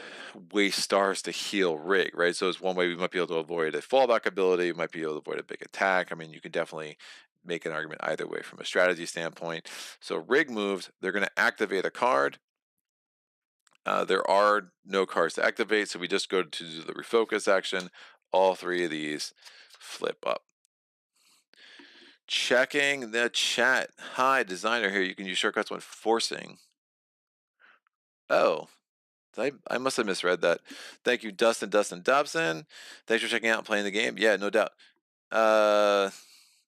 waste stars to heal Rig, right? So it's one way we might be able to avoid a fallback ability, we might be able to avoid a big attack. I mean, you can definitely make an argument either way from a strategy standpoint. So Rig moves, they're going to activate a card. There are no cards to activate, so we just go to the refocus action. All 3 of these flip up. Checking the chat. Hi, designer here. You can use shortcuts when forcing. Oh, I must have misread that. Thank you, Dustin Dobson. Thanks for checking out and playing the game. Yeah, no doubt.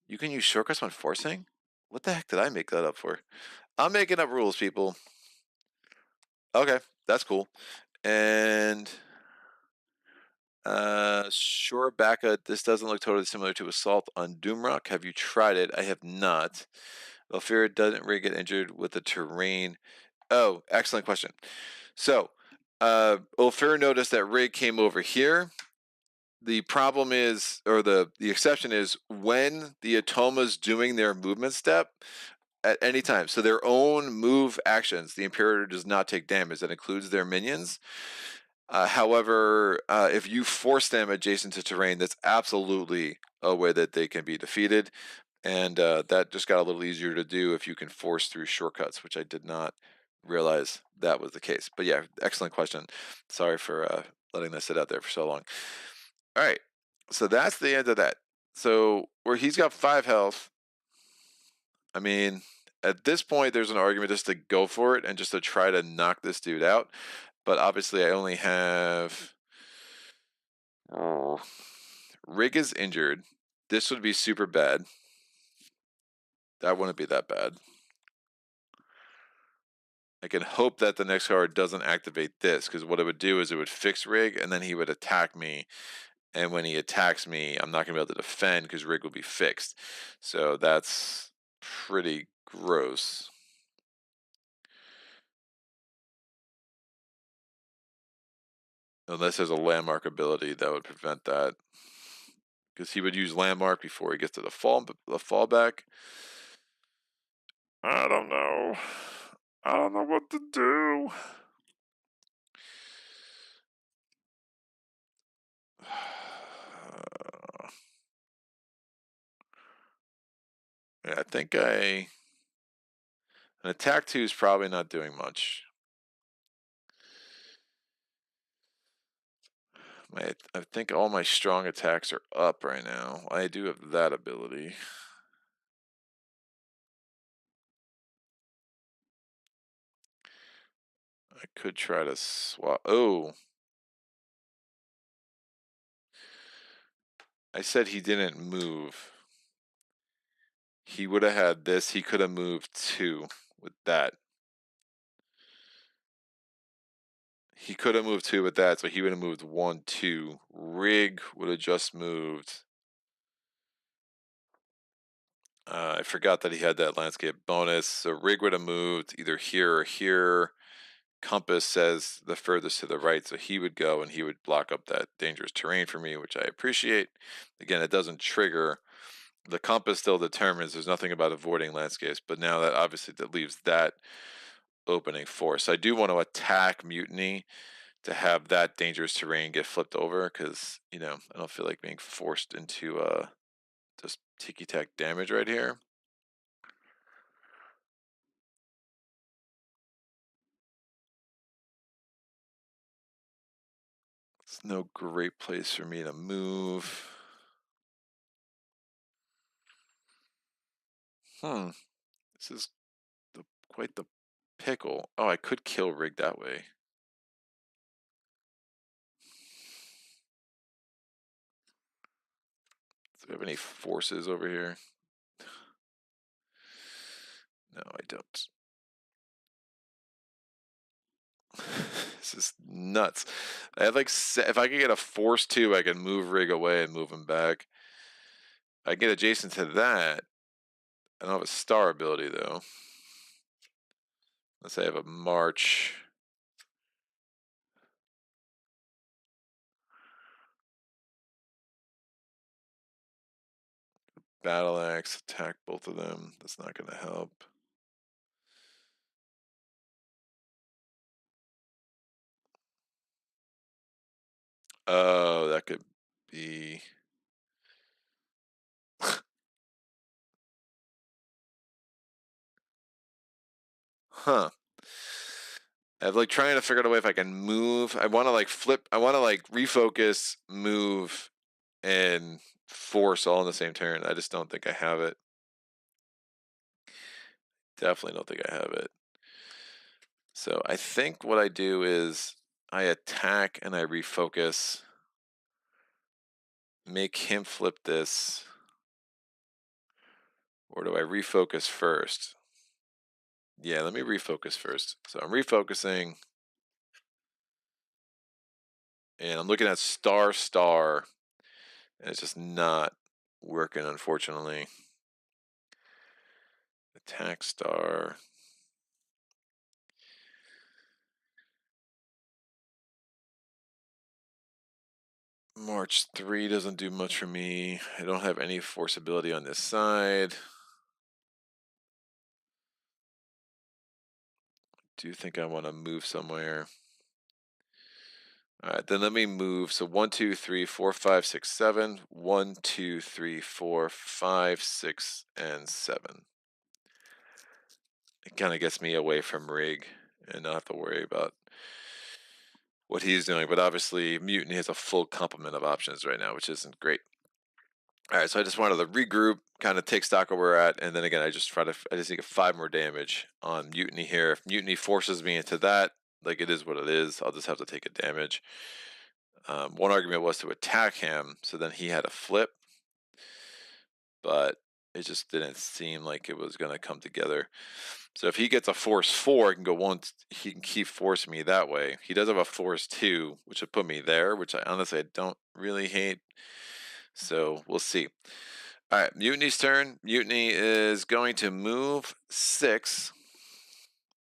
You can use shortcuts when forcing? What the heck did I make that up for? I'm making up rules, people. Okay, that's cool. And sure, Bacca, this doesn't look totally similar to Assault on Doomrock. Have you tried it? I have not. Elfira doesn't Rig get injured with the terrain. Oh, excellent question. So, Ulfir noticed that Rig came over here. The problem is, or the exception is, when the Atoma's doing their movement step at any time. So their own move actions, the Imperator does not take damage. That includes their minions. However, if you force them adjacent to terrain, that's absolutely a way that they can be defeated. And that just got a little easier to do if you can force through shortcuts, which I did not realize that was the case. But yeah, excellent question. Sorry for letting that sit out there for so long. All right, so that's the end of that. So where he's got 5 health, I mean, at this point, there's an argument just to go for it and just to try to knock this dude out. But obviously, I only have... Rig is injured. This would be super bad. That wouldn't be that bad. I can hope that the next card doesn't activate this, because what it would do is it would fix Rig, and then he would attack me. And when he attacks me, I'm not going to be able to defend because Rig will be fixed. So that's pretty gross. Unless there's a landmark ability that would prevent that. Because he would use landmark before he gets to the fallback. I don't know. I don't know what to do. Yeah, I think an attack 2 is probably not doing much. I think all my strong attacks are up right now. I do have that ability. I could try to swap. Oh. I said he didn't move. He would have had this. He could have moved 2 with that. He could have moved 2 with that, so he would have moved 1, 2. Rig would have just moved. I forgot that he had that landscape bonus, so Rig would have moved either here or here. Compass says the furthest to the right, so he would go and he would block up that dangerous terrain for me, which I appreciate. Again, it doesn't trigger. The compass still determines. There's nothing about avoiding landscapes, but now that obviously that leaves that opening for us. So I do want to attack Mutiny to have that dangerous terrain get flipped over, because I don't feel like being forced into just ticky-tack damage right here. It's no great place for me to move. This is quite the pickle. Oh, I could kill Rig that way. Do we have any forces over here? No, I don't. This is nuts. I have like, if I could get a force 2, I can move Rig away and move him back. I get adjacent to that. I don't have a star ability though. Let's say I have a march. Battle axe, attack both of them. That's not going to help. Oh, that could be. Huh. I'm like trying to figure out a way if I can move. I want to like flip. I want to like refocus, move, and force all in the same turn. I just don't think I have it. Definitely don't think I have it. So I think what I do is I attack and I refocus. Make him flip this. Or do I refocus first? Yeah, let me refocus first. So I'm refocusing. And I'm looking at star, and it's just not working, unfortunately. Attack star. March 3 doesn't do much for me. I don't have any force ability on this side. Do you think I want to move somewhere? All right, then let me move. So 1, 2, 3, 4, 5, 6, 7. 1, 2, 3, 4, 5, 6, and 7. It kind of gets me away from Rig and not have to worry about what he's doing. But obviously, Mutiny has a full complement of options right now, which isn't great. All right, so I just wanted to regroup, kind of take stock of where we're at, and then again, I just need to get 5 more damage on Mutiny here. If Mutiny forces me into that, like it is what it is, I'll just have to take a damage. One argument was to attack him, so then he had a flip, but it just didn't seem like it was going to come together. So if he gets a force 4, he can keep forcing me that way. He does have a force 2, which would put me there, which I honestly don't really hate. So we'll see. All right, Mutiny's turn. Mutiny is going to move 6.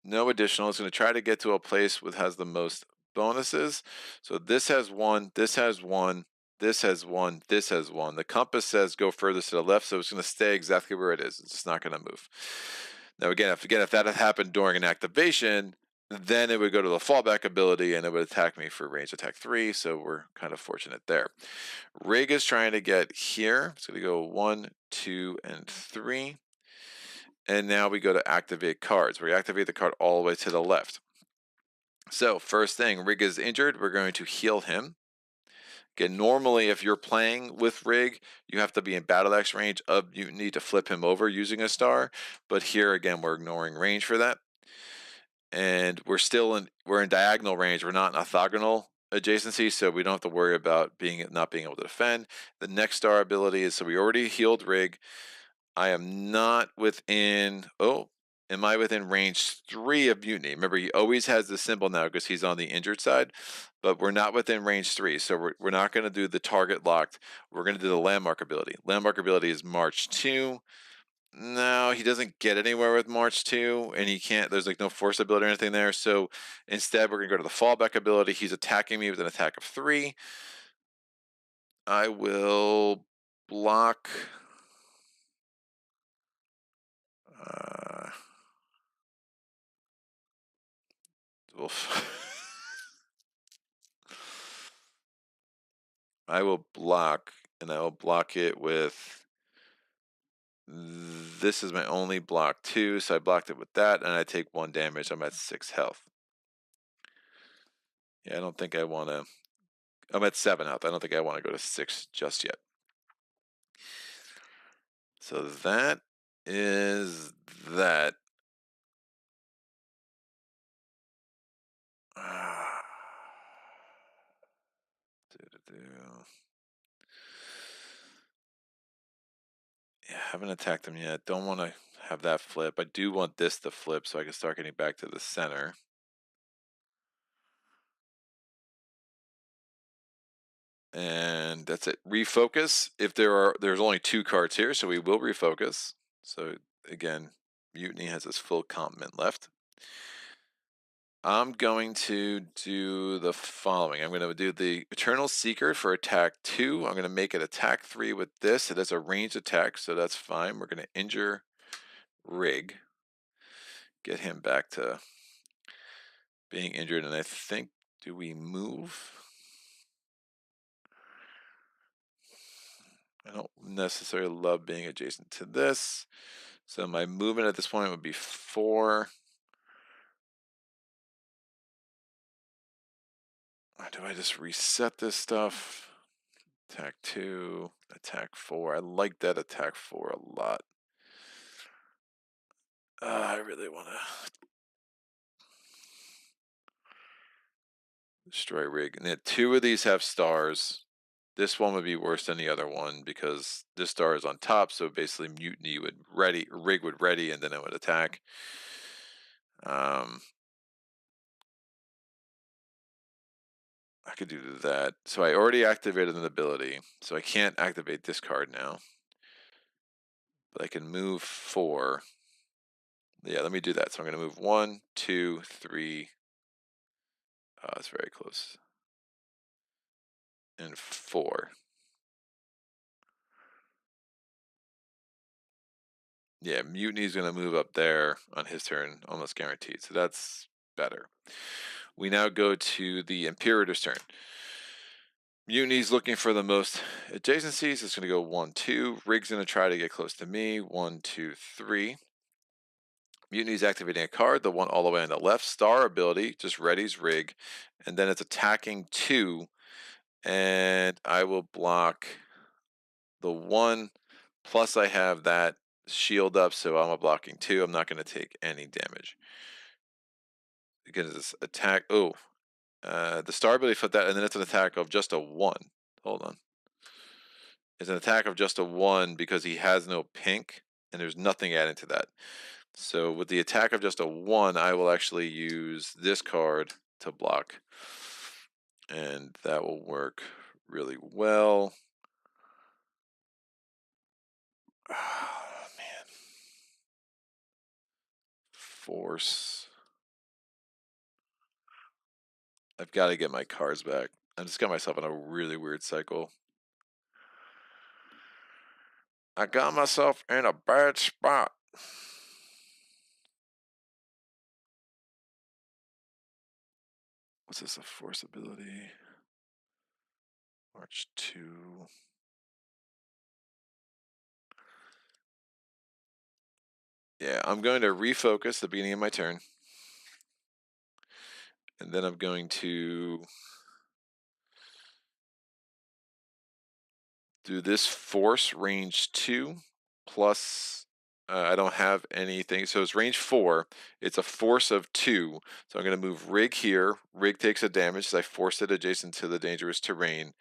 No additional. It's going to try to get to a place that has the most bonuses. So this has 1, this has 1, this has 1, this has 1. The compass says go furthest to the left, so it's going to stay exactly where it is. It's just not going to move. Now again, if that had happened during an activation, then it would go to the fallback ability and it would attack me for range attack 3, so we're kind of fortunate there. Rig is trying to get here. It's going to go 1, 2, and 3. And now we go to activate cards. We activate the card all the way to the left. So first thing, Rig is injured. We're going to heal him. Again, normally if you're playing with Rig, you have to be in battle axe range of Mutiny to flip him over using a star. But here again, we're ignoring range for that. and we're in diagonal range. We're not in orthogonal adjacency, so we don't have to worry about not being able to defend. The next star ability is, so we already healed Rig. I am not within. Oh, am I within range 3 of Mutiny? Remember, he always has the symbol now because he's on the injured side, but we're not within range 3, so we're not going to do the target locked. We're going to do the landmark ability. Landmark ability is March 2. No, he doesn't get anywhere with March 2, and he can't. There's like no force ability or anything there. So instead, we're going to go to the fallback ability. He's attacking me with an attack of 3. I will block. I will block, and I will block it with. This is my only block 2, so I blocked it with that, and I take 1 damage. I'm at 6 health. Yeah, I don't think I want to. I'm at 7 health. I don't think I want to go to 6 just yet. So that is that. Yeah, haven't attacked him yet. Don't want to have that flip. I do want this to flip so I can start getting back to the center. And that's it. Refocus. If there's only 2 cards here, so we will refocus. So again, Mutiny has his full complement left. I'm going to do the following. I'm going to do the Eternal Seeker for attack 2. I'm going to make it attack 3 with this. It is a ranged attack, so that's fine. We're going to injure Rig. Get him back to being injured, and I think, do we move? I don't necessarily love being adjacent to this. So my movement at this point would be 4. Or do I just reset this stuff? Attack 2, attack 4. I like that attack 4 a lot. I really want to destroy Rig. And then 2 of these have stars. This one would be worse than the other one because this star is on top. So basically, Mutiny would ready, Rig would ready, and then it would attack. I could do that. So I already activated an ability, so I can't activate this card now. But I can move 4. Yeah, let me do that. So I'm going to move 1, 2, 3. Oh, it's very close. And 4. Yeah, Mutiny's going to move up there on his turn, almost guaranteed. So that's better. We now go to the Imperator's turn. Mutiny's looking for the most adjacencies. It's going to go 1, 2. Rig's going to try to get close to me. 1, 2, 3. Mutiny's activating a card, the one all the way on the left. Star ability, just readies Rig. And then it's attacking 2. And I will block the 1. Plus I have that shield up, so I'm blocking 2. I'm not going to take any damage. Because this attack, the star ability flipped that, and then it's an attack of just a 1. Hold on. It's an attack of just a 1 because he has no pink, and there's nothing adding to that. So with the attack of just a 1, I will actually use this card to block. And that will work really well. Oh, man. Force. I've got to get my cards back. I just got myself in a really weird cycle. I got myself in a bad spot. What's this, a force ability? March 2. Yeah, I'm going to refocus at the beginning of my turn. And then I'm going to do this force range 2 plus I don't have anything. So it's range 4. It's a force of 2. So I'm going to move Rig here. Rig takes a damage as I force it adjacent to the dangerous terrain.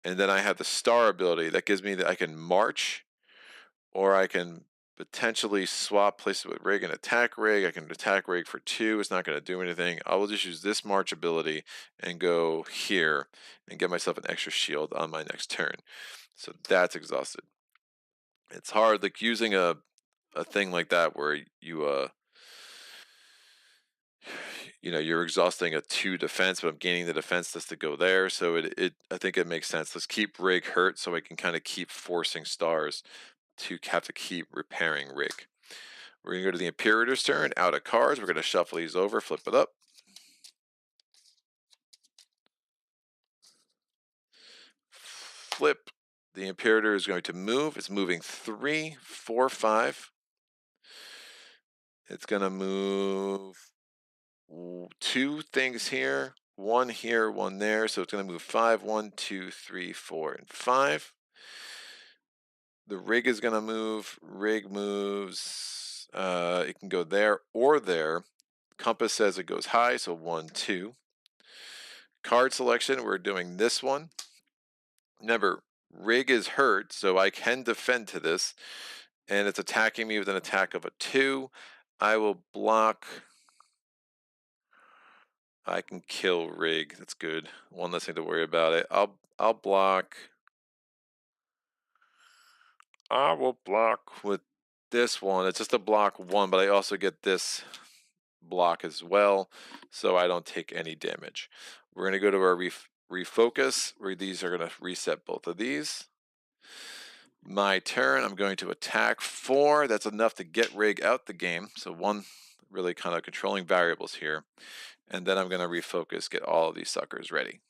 And then I have the star ability that gives me that I can march, or I can potentially swap places with Rig and attack Rig. I can attack Rig for 2. It's not going to do anything. I will just use this march ability and go here and get myself an extra shield on my next turn. So that's exhausted. It's hard, like using a thing like that where you're exhausting a 2 defense, but I'm gaining the defense just to go there. So I think it makes sense. Let's keep Rig hurt so I can kind of keep forcing stars to have to keep repairing Rig. We're gonna go to the Imperator's turn. Out of cards. We're gonna shuffle these over, flip it up. Flip. The Imperator is going to move. It's moving 3, 4, 5. It's gonna move 2 things here, 1 here, 1 there. So it's going to move 5, 1, 2, 3, 4, and 5. The Rig is going to move. Rig moves. It can go there or there. Compass says it goes high, so 1, 2. Card selection, we're doing this one. Remember, Rig is hurt, so I can defend to this. And it's attacking me with an attack of a 2. I will block. I can kill Rig. That's good. One less thing to worry about it. I'll block. I will block with this one. It's just a block 1, but I also get this block as well, so I don't take any damage. We're going to go to our refocus, where these are going to reset both of these. My turn, I'm going to attack 4. That's enough to get Rig out the game. So 1 really kind of controlling variables here. And then I'm going to refocus, get all of these suckers ready.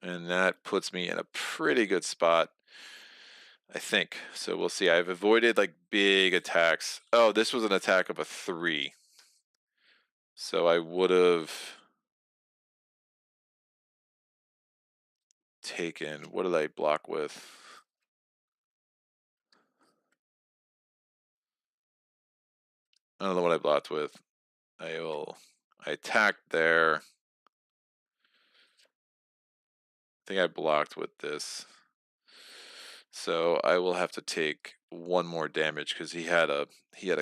And that puts me in a pretty good spot, I think. So we'll see. I've avoided like big attacks. Oh, this was an attack of a 3. So I would have taken, what did I block with? I don't know what I blocked with. I attacked there. I think I blocked with this. So I will have to take 1 more damage because he had a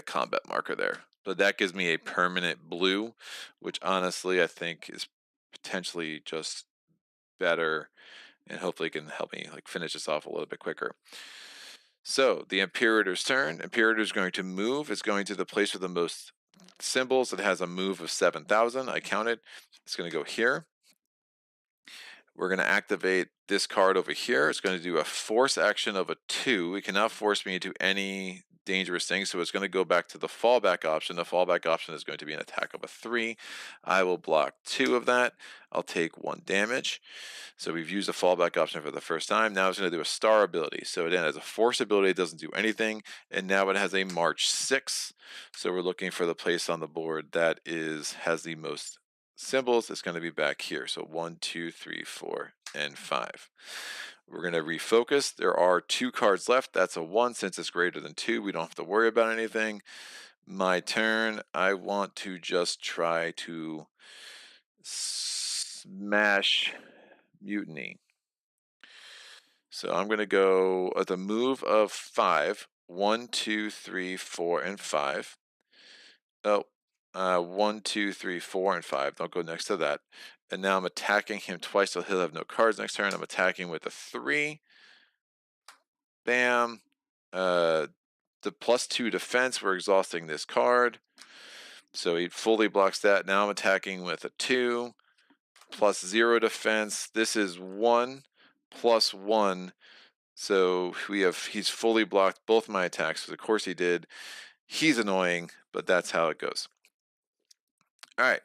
combat marker there. But that gives me a permanent blue, which honestly I think is potentially just better, and hopefully can help me like finish this off a little bit quicker. So the Imperator's turn. Imperator is going to move. It's going to the place with the most symbols. It has a move of 7,000. I counted. It's going to go here. We're going to activate this card over here. It's going to do a force action of a 2. It cannot force me into any dangerous thing, so it's going to go back to the fallback option. The fallback option is going to be an attack of a 3. I will block 2 of that. I'll take 1 damage. So we've used the fallback option for the first time. Now it's going to do a star ability. So it has a force ability, it doesn't do anything, and now it has a March 6. So we're looking for the place on the board that has the most symbols. It's going to be back here. So 1, 2, 3, 4, and 5. We're going to refocus. There are 2 cards left. That's a 1. Since it's greater than 2, we don't have to worry about anything. My turn. I want to just try to smash Mutiny. So I'm going to go at the move of 5. 1, 2, 3, 4, and 5. Oh, 1, 2, 3, 4, and 5. Don't go next to that. And now I'm attacking him twice, so he'll have no cards next turn. I'm attacking with a 3. Bam. The +2 defense, we're exhausting this card. So he fully blocks that. Now I'm attacking with a 2. +0 defense. This is 1 +1. So he's fully blocked both my attacks. Of course he did. He's annoying, but that's how it goes. All right.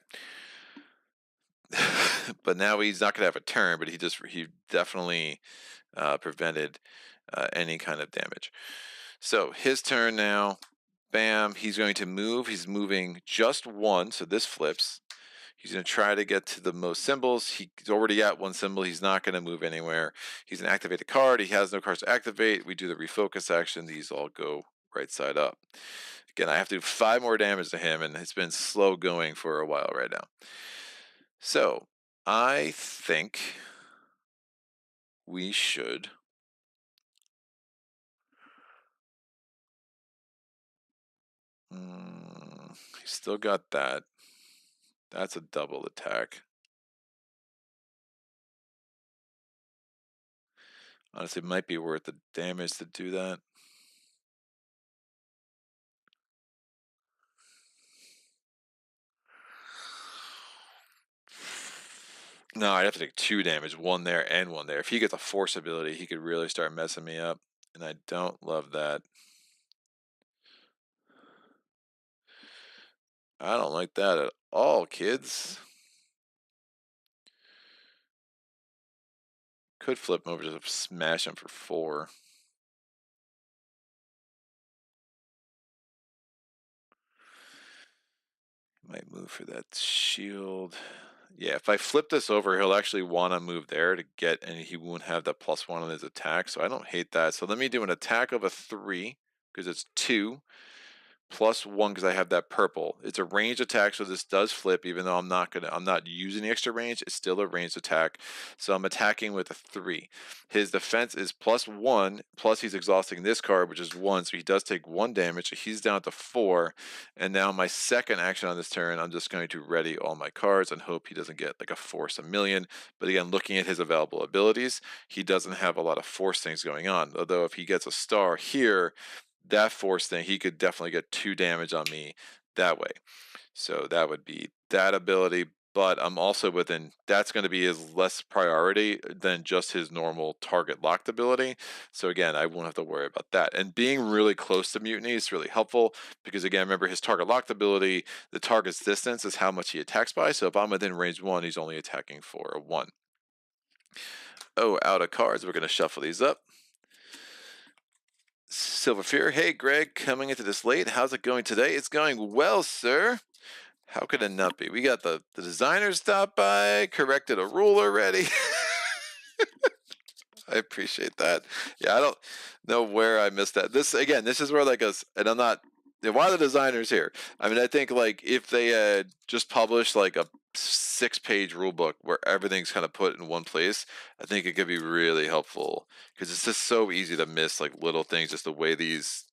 But now he's not going to have a turn, but he definitely prevented any kind of damage. So his turn now. Bam. He's going to move. He's moving just 1, so this flips. He's going to try to get to the most symbols. He's already at one symbol. He's not going to move anywhere. He's an activated card. He has no cards to activate. We do the refocus action. These all go right side up. Again, I have to do 5 more damage to him, and it's been slow going for a while right now. So I think we should he's still got that. That's a double attack. Honestly, it might be worth the damage to do that. No, I'd have to take 2 damage, 1 there and 1 there. If he gets a force ability, he could really start messing me up, and I don't love that. I don't like that at all, kids. Could flip him over to smash him for 4. Might move for that shield. Yeah, if I flip this over, he'll actually want to move there to get, and he won't have that +1 on his attack, so I don't hate that. So let me do an attack of a 3, because it's 2. +1 because I have that purple. It's a ranged attack, so this does flip, even though I'm not using the extra range. It's still a ranged attack, so I'm attacking with a 3. His defense is +1, plus he's exhausting this card, which is 1, so he does take 1 damage. So he's down to 4, and now my second action on this turn, I'm just going to ready all my cards and hope he doesn't get like a force a million. But again, looking at his available abilities, he doesn't have a lot of force things going on. Although if he gets a star here, that force thing, he could definitely get 2 damage on me that way. So that would be that ability, but I'm also within, that's going to be his less priority than just his normal target locked ability. So again, I won't have to worry about that. And being really close to Mutiny is really helpful because again, remember his target locked ability, the target's distance is how much he attacks by. So if I'm within range 1, he's only attacking for a 1. Oh, out of cards. We're going to shuffle these up. Silver Fear, hey Greg, coming into this late. How's it going today? It's going well, sir. How could it not be? We got the designers stopped by, corrected a rule already. I appreciate that. Yeah, I don't know where I missed that. This is where like us, and I'm not. Why are the designers here? I mean, I think like if they had just published like a 6-page rule book where everything's kind of put in one place, I think it could be really helpful because it's just so easy to miss like little things, just the way these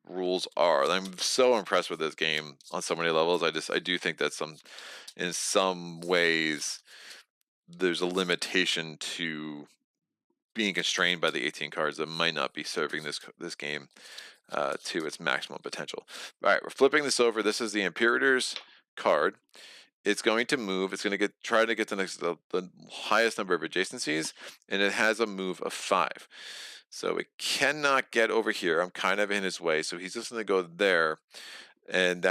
rules are. And I'm so impressed with this game on so many levels. I do think that in some ways there's a limitation to being constrained by the 18 cards that might not be serving this game to its maximum potential. All right, we're flipping this over. This is the Imperator's card. It's going to move. It's going to try to get the highest number of adjacencies, and it has a move of 5. So it cannot get over here. I'm kind of in his way, so he's just going to go there, and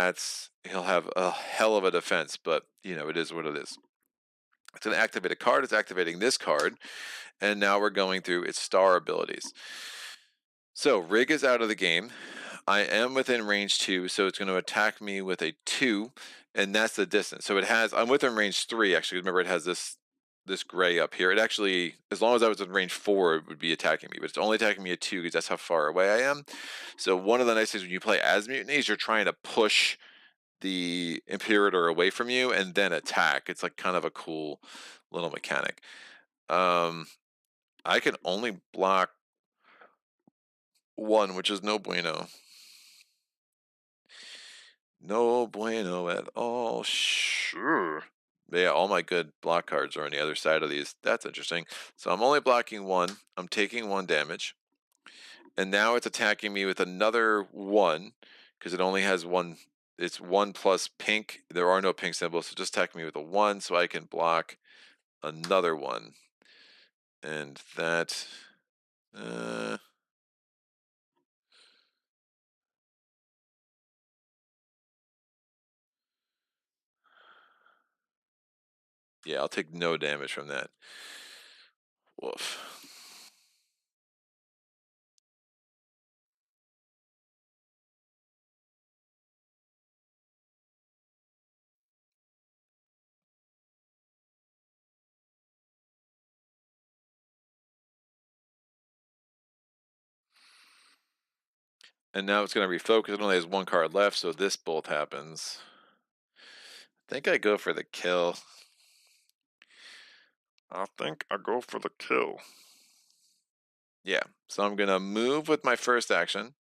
he'll have a hell of a defense, but it is what it is. It's an activated card. It's activating this card, and now we're going through its star abilities. So Rig is out of the game. I am within range 2, so it's going to attack me with a 2, and that's the distance. So I'm within range 3, actually. Remember, it has this gray up here. It actually, as long as I was in range 4, it would be attacking me, but it's only attacking me at 2 because that's how far away I am. So one of the nice things when you play as Mutiny is you're trying to push the Imperator away from you and then attack. It's like kind of a cool little mechanic. I can only block 1, which is no bueno. No bueno at all. Sure. But yeah, all my good block cards are on the other side of these. That's interesting. So I'm only blocking 1. I'm taking 1 damage. And now it's attacking me with another 1 because it only has 1. It's 1 plus pink. There are no pink symbols, so just attack me with a 1 so I can block another 1. And that... yeah, I'll take no damage from that. Woof. And now it's going to refocus. It only has one card left, so this bolt happens. I think I go for the kill. Yeah, so I'm going to move with my first action,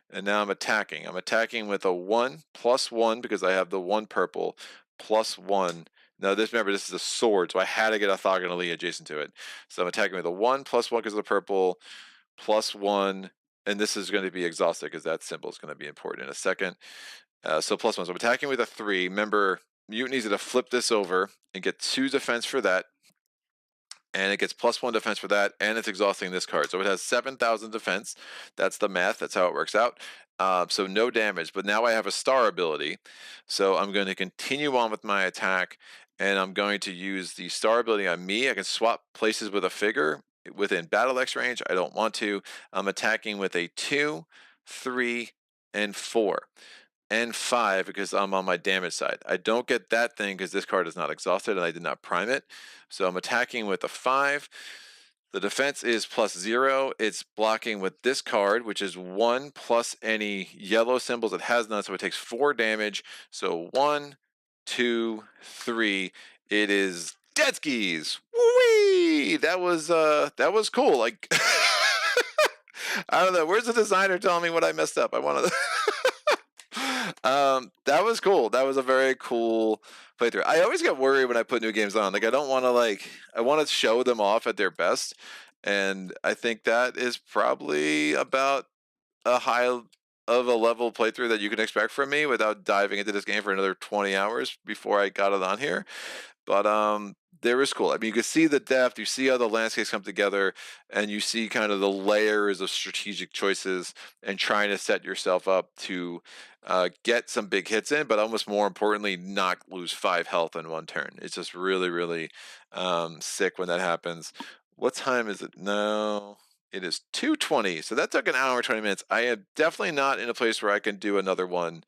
and now I'm attacking. I'm attacking with a 1+1 because I have the 1 purple, +1. Now, remember, this is a sword, so I had to get orthogonally adjacent to it. So I'm attacking with a 1+1 because of the purple, +1, and this is going to be exhausted because that symbol is going to be important in a second. So +1. So I'm attacking with a 3. Remember, Mutant needs to flip this over and get 2 defense for that. And it gets +1 defense for that, and it's exhausting this card. So it has 7,000 defense. That's the math. That's how it works out. So no damage, but now I have a star ability. So I'm going to continue on with my attack, and I'm going to use the star ability on me. I can swap places with a figure within Battlecrest range. I don't want to. I'm attacking with a 2, 3, and 4. And 5 because I'm on my damage side. I don't get that thing because this card is not exhausted and I did not prime it. So I'm attacking with a 5. The defense is +0. It's blocking with this card, which is 1 plus any yellow symbols it has none. So it takes 4 damage. So 1, 2, 3. It is dead skis. Woo-wee! That was cool. Like I don't know. Where's the designer telling me what I messed up? I want to. That was cool. That was a very cool playthrough. I always get worried when I put new games on. Like I don't want to I want to show them off at their best, and I think that is probably about a high of a level playthrough that you can expect from me without diving into this game for another 20 hours before I got it on here. But there is cool. I mean, you can see the depth, you see how the landscapes come together, and you see kind of the layers of strategic choices and trying to set yourself up to get some big hits in, but almost more importantly, not lose 5 health in one turn. It's just really, really sick when that happens. What time is it now? It is 2:20, so that took an hour and 20 minutes. I am definitely not in a place where I can do another one.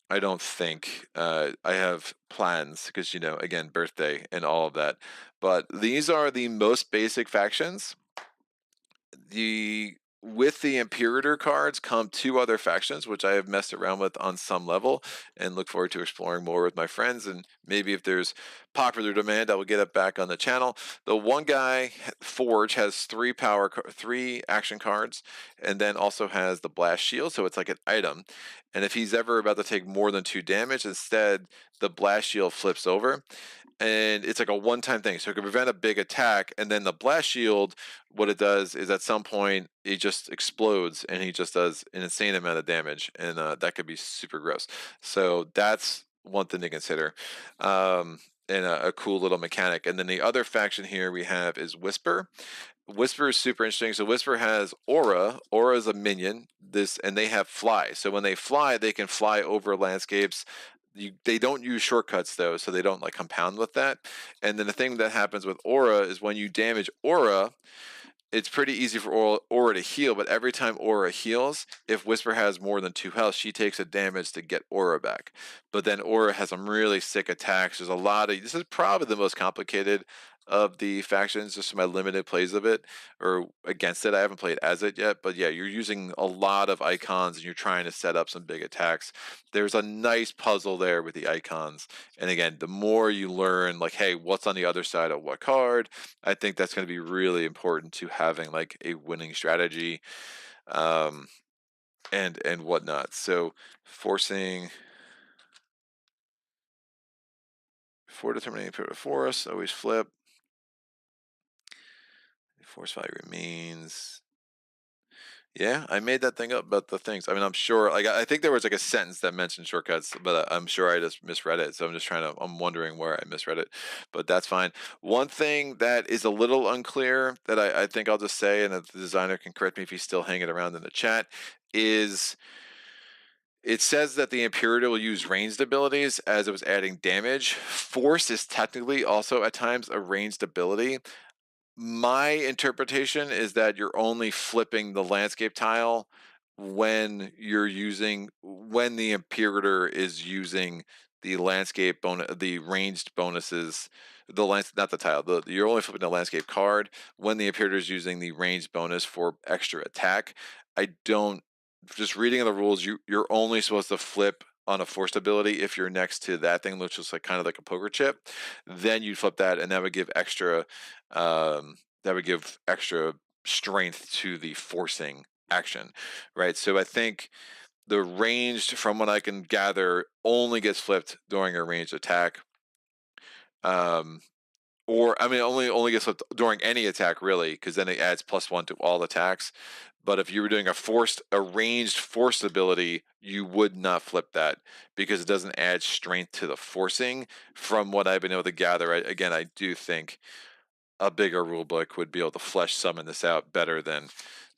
I don't think. I have plans because, again, birthday and all of that. But these are the most basic factions. With the Imperator cards come 2 other factions, which I have messed around with on some level and look forward to exploring more with my friends. And maybe if there's popular demand, I will get it back on the channel. The one guy, Forge, has 3 action cards, and then also has the blast shield, so it's like an item. And if he's ever about to take more than 2 damage, instead the blast shield flips over. And it's like a one-time thing, so it can prevent a big attack. And then the blast shield, what it does is at some point it just explodes, and he just does an insane amount of damage, and that could be super gross. So that's one thing to consider, and a cool little mechanic. And then the other faction here we have is Whisper. Whisper is super interesting. So Whisper has Aura. Aura is a minion. And they have Fly. So when they fly, they can fly over landscapes. They don't use shortcuts though, so they don't compound with that. And then the thing that happens with Aura is when you damage Aura, it's pretty easy for Aura to heal, but every time Aura heals, if Whisper has more than 2 health, she takes a damage to get Aura back. But then Aura has some really sick attacks. There's a lot of. This is probably the most complicated of the factions, just my limited plays of it or against it. I haven't played as it yet, but yeah, you're using a lot of icons and you're trying to set up some big attacks. There's a nice puzzle there with the icons. And again, the more you learn, hey, what's on the other side of what card, I think that's going to be really important to having a winning strategy, and whatnot. So forcing 4 determining force, always flip. Force value remains. Yeah, I made that thing up about the things. I mean, I'm sure, I think there was a sentence that mentioned shortcuts, but I'm sure I just misread it. So I'm wondering where I misread it, but that's fine. One thing that is a little unclear that I think I'll just say, and the designer can correct me if he's still hanging around in the chat, is it says that the Imperator will use ranged abilities as it was adding damage. Force is technically also at times a ranged ability. My interpretation is that you're only flipping the landscape tile when the Imperator is using the landscape bonus, the ranged bonuses, not the tile. You're only flipping the landscape card when the Imperator is using the ranged bonus for extra attack. I don't just reading the rules, you're only supposed to flip on a forced ability if you're next to that thing, which is like kind of like a poker chip. Then you'd flip that, and that would give extra strength to the forcing action, right? So I think the ranged, from what I can gather, only gets flipped during a ranged attack. Or I mean, only gets flipped during any attack, really, because then it adds +1 to all attacks. But if you were doing a ranged forced ability, you would not flip that because it doesn't add strength to the forcing. From what I've been able to gather, again, I do think a bigger rule book would be able to flesh summon this out better than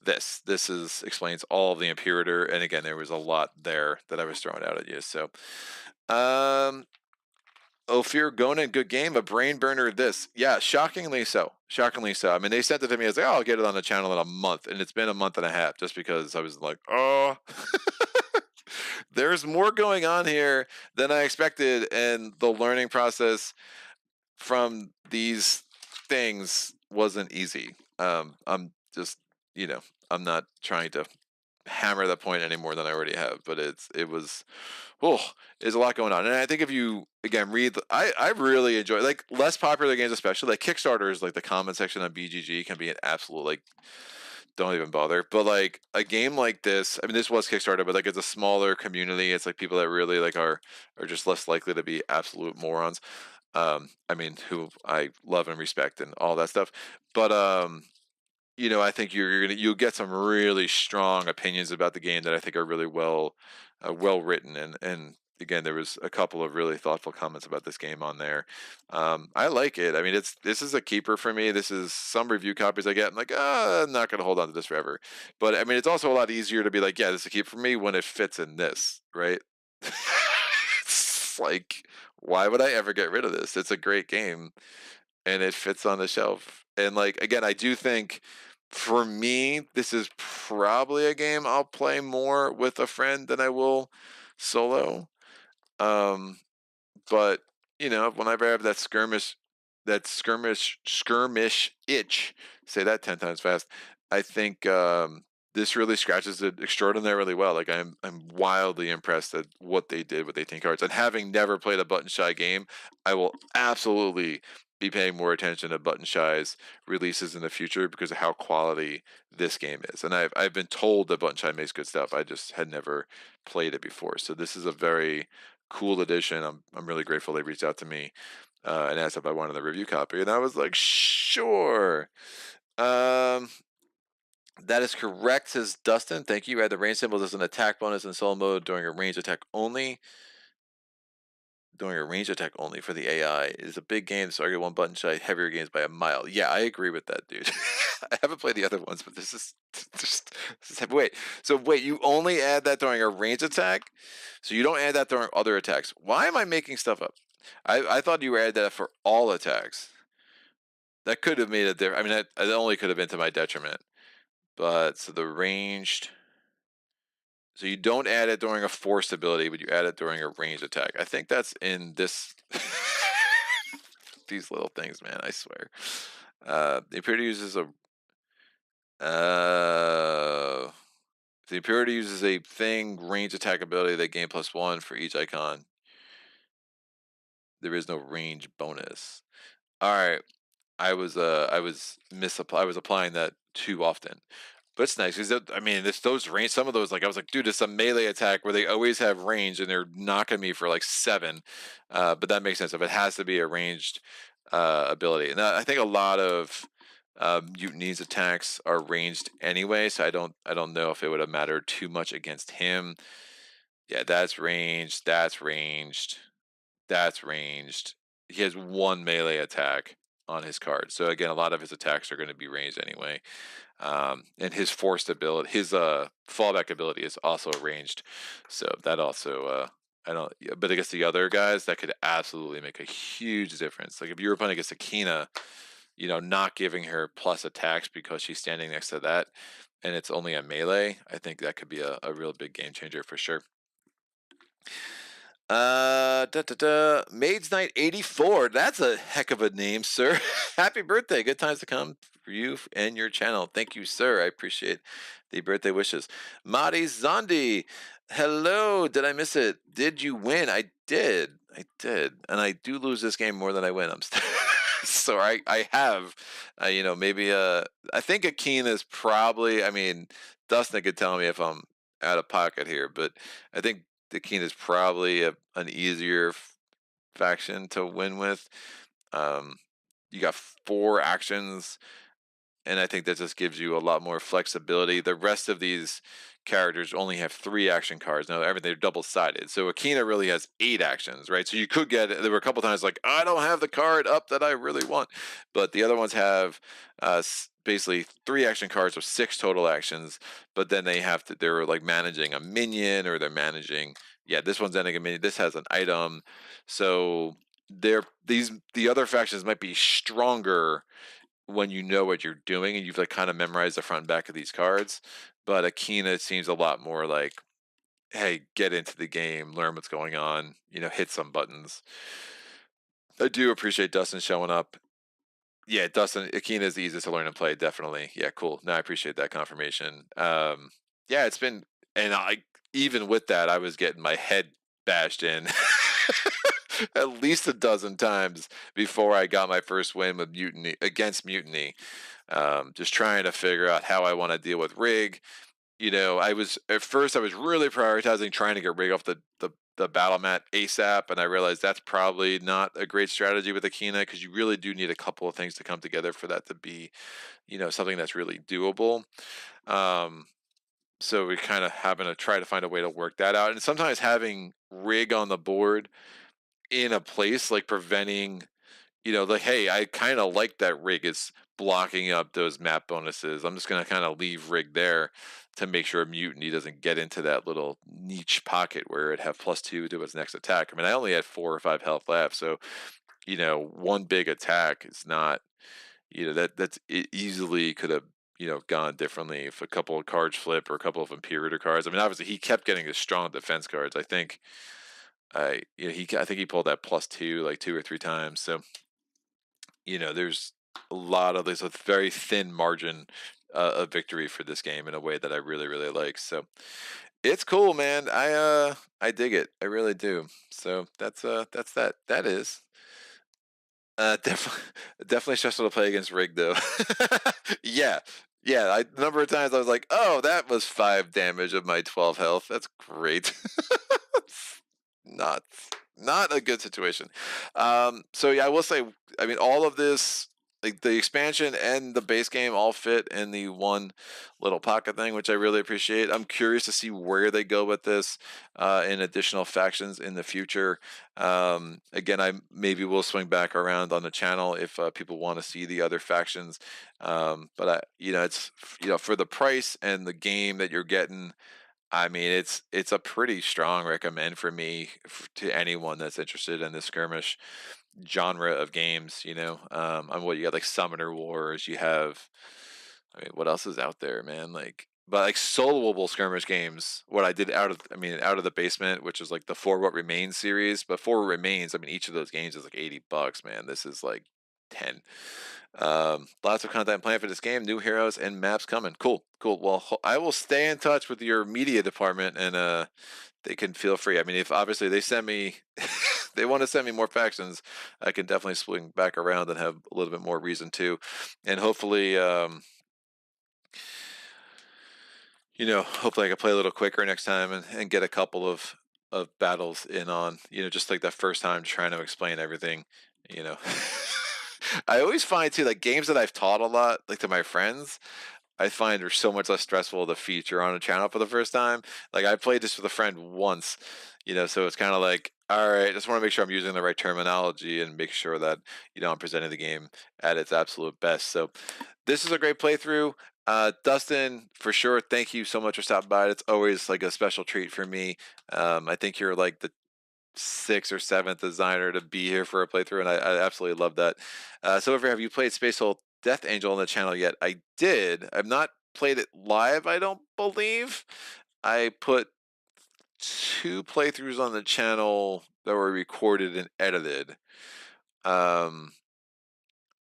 this. This explains all of the Imperator, and again, there was a lot there that I was throwing out at you. So, Ophir Gonan, good game, a brain burner. This, yeah, shockingly so. Shockingly so. I mean, they sent it to me. I was like, oh, I'll get it on the channel in a month, and it's been a month and a half just because I was like, oh, there's more going on here than I expected, and the learning process from these things wasn't easy. I'm just, I'm not trying to hammer that point any more than I already have, but it was, oh, there's a lot going on. And I think if you again read, I really enjoy like less popular games, especially like Kickstarters, like the comment section on BGG can be an absolute like don't even bother. But like a game like this, I mean, this was Kickstarter, but like it's a smaller community. It's like people that really like are just less likely to be absolute morons. I mean, who I love and respect and all that stuff. But I think you'll get some really strong opinions about the game that I think are really well written, and again, there was a couple of really thoughtful comments about this game on there. I like it. I mean, this is a keeper for me. This is some review copies I get. I'm like, I'm not going to hold on to this forever. But I mean, it's also a lot easier to be like, yeah, this is a keeper for me when it fits in this, right? It's like, why would I ever get rid of this? It's a great game, and it fits on the shelf. And like again, I do think for me, this is probably a game I'll play more with a friend than I will solo. Um, but whenever I have that skirmish itch, say that 10 times fast, I think this really scratches it extraordinarily well. Like I'm wildly impressed at what they did with 18 cards. And having never played a button shy game, I will absolutely be paying more attention to button shy's releases in the future because of how quality this game is. And I've been told that button shy makes good stuff. I just had never played it before. So this is a very cool edition. I'm really grateful they reached out to me and asked if I wanted the review copy, and I was like, sure. That is correct, says Dustin. Thank you. Add the range symbols as an attack bonus in solo mode during a range attack only. During a range attack only for the AI. It is a big game, so I get one button shy, heavier games by a mile. Yeah, I agree with that, dude. I haven't played the other ones, but this is wait. So wait, you only add that during a range attack? So you don't add that during other attacks. Why am I making stuff up? I thought you added that for all attacks. That could have made a difference. I mean, that only could have been to my detriment. But so the ranged. So you don't add it during a forced ability, but you add it during a ranged attack. I think that's in this. These little things, man. I swear. The Imperator uses a. The Imperator uses a thing range attack ability that gain +1 for each icon. There is no range bonus. All right. I was applying that too often. But it's nice because I mean, those range. Some of those, like I was like, dude, it's a melee attack where they always have range and they're knocking me for like 7. But that makes sense if it has to be a ranged ability. And I think a lot of Mutiny's attacks are ranged anyway, so I don't know if it would have mattered too much against him. Yeah, that's ranged. That's ranged. That's ranged. He has 1 melee attack on his card. So again, a lot of his attacks are going to be ranged anyway. And his forced ability, his fallback ability is also ranged. So that also I don't. But against the other guys, that could absolutely make a huge difference. Like if you were playing against Akina, not giving her plus attacks because she's standing next to that, and it's only a melee. I think that could be a real big game changer for sure. Maids Night 84. That's a heck of a name, sir. Happy birthday. Good times to come for you and your channel. Thank you, sir. I appreciate the birthday wishes. Madi Zondi. Hello. Did I miss it? Did you win? I did. I did. And I do lose this game more than I win. So I have, maybe, I think Akeen is probably, I mean, Dustin could tell me if I'm out of pocket here, but I think the Keen is probably an easier faction to win with. Um, you got 4 actions, and I think that just gives you a lot more flexibility. The rest of these characters only have 3 action cards. Now everything they're double sided. So Akina really has 8 actions, right? So you could get there were a couple times like I don't have the card up that I really want, but the other ones have basically 3 action cards with 6 total actions. But then they're like managing a minion or they're managing. Yeah, this one's ending a minion. This has an item, so the other factions might be stronger when you know what you're doing and you've like kind of memorized the front and back of these cards. But Akina seems a lot more like, hey, get into the game, learn what's going on, hit some buttons. I do appreciate Dustin showing up. Yeah, Dustin, Akina is the easiest to learn and play, definitely. Yeah, cool. No, I appreciate that confirmation. Yeah, it's been, and I even with that, I was getting my head bashed in at least a dozen times before I got my first win with Mutiny against Mutiny. Just trying to figure out how I want to deal with Rig. I was at first I was really prioritizing trying to get Rig off the battle mat ASAP, and I realized that's probably not a great strategy with Akina because you really do need a couple of things to come together for that to be, something that's really doable. So we kind of having to try to find a way to work that out, and sometimes having Rig on the board in a place like preventing, like, hey, I kind of like that Rig is blocking up those map bonuses. I'm just going to kind of leave Rig there to make sure Mutiny doesn't get into that little niche pocket where it'd have +2 to its next attack. I mean, I only had 4 or 5 health left, so, one big attack is not, it easily could have, gone differently if a couple of cards flip or a couple of Imperator cards. I mean, obviously he kept getting his strong defense cards. I think I think he pulled that +2 like 2 or 3 times. So, there's a lot of there's a very thin margin of victory for this game in a way that I really, really like. So it's cool, man. I dig it. I really do. So that's that. That is definitely definitely stressful to play against Rig though. Yeah. Yeah, a number of times I was like, "Oh, that was 5 damage of my 12 health. That's great." not not a good situation. So yeah, I will say, I mean, all of this, like the expansion and the base game, all fit in the one little pocket thing, which I really appreciate. I'm curious to see where they go with this in additional factions in the future. Again, I maybe will swing back around on the channel if people want to see the other factions. But it's for the price and the game that you're getting. I mean, it's a pretty strong recommend for me to anyone that's interested in the skirmish genre of games. On what you got, like Summoner Wars. You have, I mean, what else is out there, man? But like soloable skirmish games. What I did out of the basement, which is like the For What Remains series. But For What Remains, I mean, each of those games is like $80, man. This is like 10. Lots of content planned for this game, new heroes and maps coming. Cool. Well, I will stay in touch with your media department, and they can feel free. I mean, if obviously they send me they want to send me more factions, I can definitely swing back around and have a little bit more reason to. And hopefully hopefully I can play a little quicker next time and get a couple of battles in on, just like that first time trying to explain everything, you know. I always find too, like games that I've taught a lot, like to my friends, I find are so much less stressful to feature on a channel for the first time. Like I played this with a friend once, so it's kind of like, all right, just want to make sure I'm using the right terminology and make sure that, I'm presenting the game at its absolute best. So this is a great playthrough. Dustin, for sure, thank you so much for stopping by. It's always like a special treat for me. I think you're like the 6th or 7th designer to be here for a playthrough, and I absolutely love that. So over, have you played Space Hole Death Angel on the channel yet? I did. I've not played it live, I don't believe. I put 2 playthroughs on the channel that were recorded and edited. Um,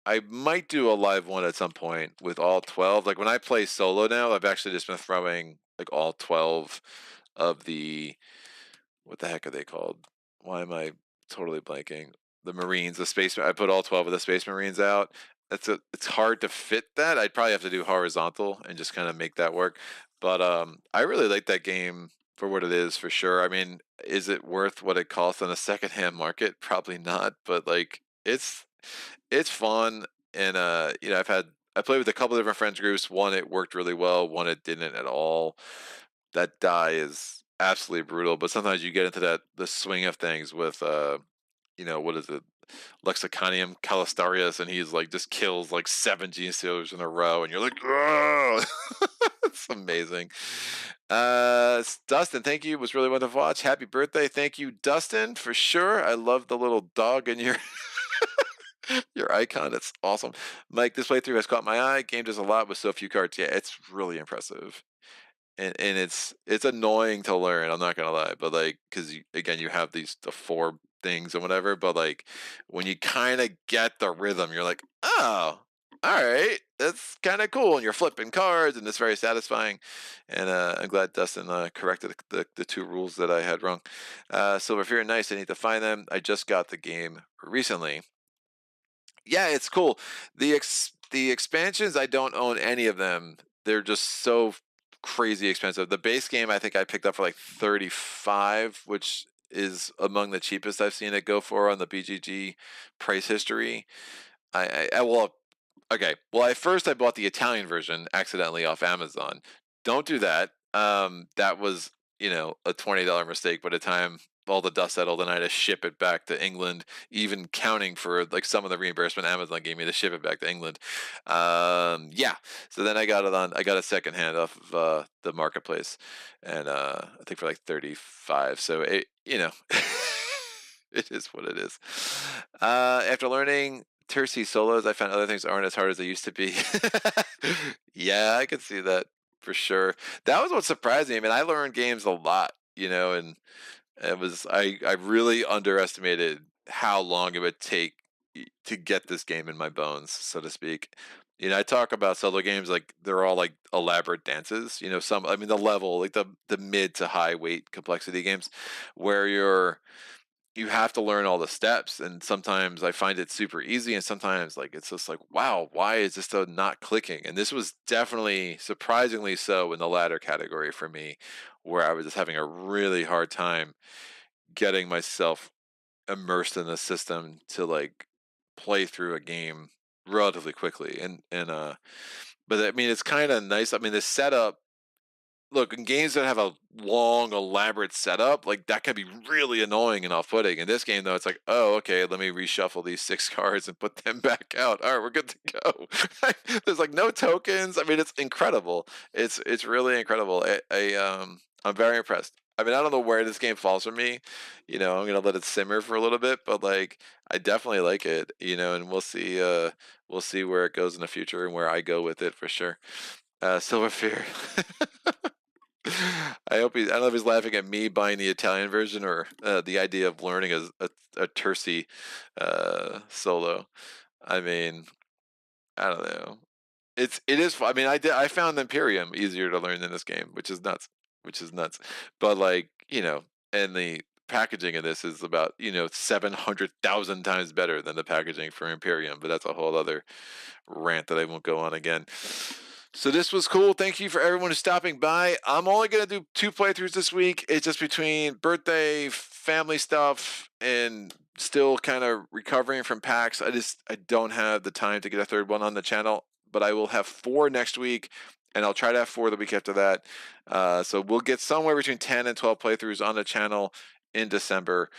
I might do a live one at some point with all 12. Like when I play solo now, I've actually just been throwing like all 12 of the, what the heck are they called? Why am I totally blanking? The Marines, the space. I put all 12 of the Space Marines out. It's hard to fit that. I'd probably have to do horizontal and just kind of make that work. But I really like that game for what it is, for sure. I mean, is it worth what it costs on a secondhand market? Probably not. But like, it's fun, and I played with a couple different friends groups. One it worked really well, one it didn't at all. That die is absolutely brutal, but sometimes you get into the swing of things with what is it? Lexiconium Calistarius, and he's like just kills like 7 Gene Stealers in a row, and you're like, oh, it's amazing. Dustin, thank you. It was really fun to watch. Happy birthday. Thank you, Dustin, for sure. I love the little dog in your your icon. It's awesome. Mike, this playthrough has caught my eye. Game does a lot with so few cards. Yeah, it's really impressive. And it's annoying to learn, I'm not gonna lie, but like, because again, you have the 4 things and whatever, but like when you kind of get the rhythm, you're like, oh, all right, that's kind of cool, and you're flipping cards, and it's very satisfying. And I'm glad Dustin corrected the 2 rules that I had wrong. Silver Fear, nice. I need to find them. I just got the game recently. Yeah, it's cool. The expansions, I don't own any of them. They're just so crazy expensive. The base game I think I picked up for like 35, which is among the cheapest I've seen it go for on the BGG price history. Well, okay. Well, I bought the Italian version accidentally off Amazon. Don't do that. That was, a $20 mistake by the time all the dust settled, and I had to ship it back to England, even counting for like some of the reimbursement Amazon gave me to ship it back to England. Yeah. So then I got a second hand off of the marketplace, and I think for like 35. So it is what it is. After learning Tercy solos, I found other things aren't as hard as they used to be. Yeah, I could see that for sure. That was what surprised me. I mean, I learned games a lot, and I really underestimated how long it would take to get this game in my bones, so to speak. I talk about solo games like they're all like elaborate dances. I mean, the level, like the mid to high weight complexity games, where you have to learn all the steps, and sometimes I find it super easy, and sometimes like it's just like, wow, why is this so not clicking? And this was definitely surprisingly so in the latter category for me, where I was just having a really hard time getting myself immersed in the system to like play through a game relatively quickly. And but I mean, it's kind of nice. I mean, the setup, look, in games that have a long, elaborate setup, like that can be really annoying and off-putting. In this game, though, it's like, oh, okay, let me reshuffle these 6 cards and put them back out. All right, we're good to go. There's like no tokens. I mean, it's incredible. It's really incredible. I'm very impressed. I mean, I don't know where this game falls for me. I'm gonna let it simmer for a little bit, but like, I definitely like it. And we'll see. We'll see where it goes in the future and where I go with it for sure. Silver Fear. I don't know if he's laughing at me buying the Italian version, or the idea of learning a Tercy solo. I mean, I don't know. It is. I mean, I found Imperium easier to learn than this game, which is nuts. Which is nuts. But like, and the packaging of this is about 700,000 times better than the packaging for Imperium. But that's a whole other rant that I won't go on again. So this was cool. Thank you for everyone who's stopping by. I'm only going to do 2 playthroughs this week. It's just between birthday, family stuff, and still kind of recovering from PAX. I don't have the time to get a third one on the channel, but I will have 4 next week, and I'll try to have 4 the week after that. So we'll get somewhere between 10 and 12 playthroughs on the channel in December,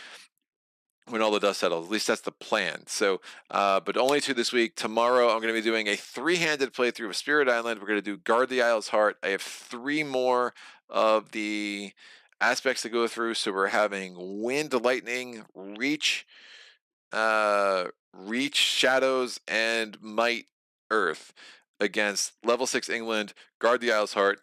when all the dust settles. At least that's the plan. So, but only 2 this week. Tomorrow, I'm going to be doing a 3-handed playthrough of Spirit Island. We're going to do Guard the Isle's Heart. I have 3 more of the aspects to go through. So we're having Wind, Lightning, Reach, Shadows, and Might, Earth against level 6 England, Guard the Isle's Heart,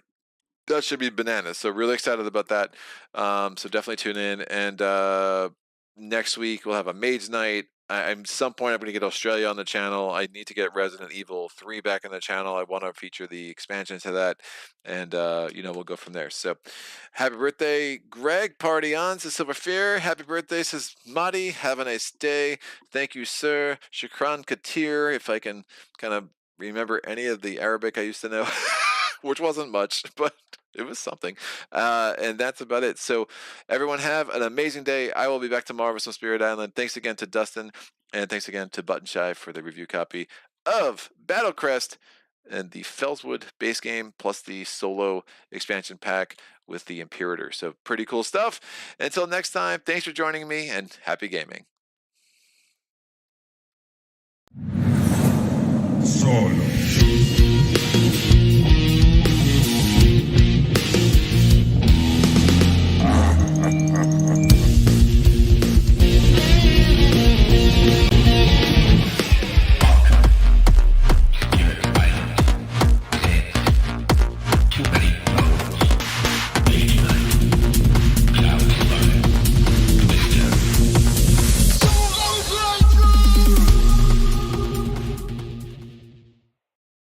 that should be bananas. So really excited about that. So definitely tune in. And next week we'll have a Mage Night. At some point I'm going to get Australia on the channel. I need to get Resident Evil 3 back on the channel. I want to feature the expansion to that, and we'll go from there. So happy birthday, Greg. Party on, says Silver Fear. Happy birthday, says Madi. Have a nice day. Thank you, sir. Shukran Katir, if I can kind of remember any of the Arabic I used to know, which wasn't much, but it was something. And that's about it. So everyone have an amazing day. I will be back tomorrow with some Spirit Island. Thanks again to Dustin, and thanks again to Button Shy for the review copy of Battlecrest and the Fellswood base game, plus the solo expansion pack with the Imperator. So pretty cool stuff. Until next time, thanks for joining me, and happy gaming. Solo.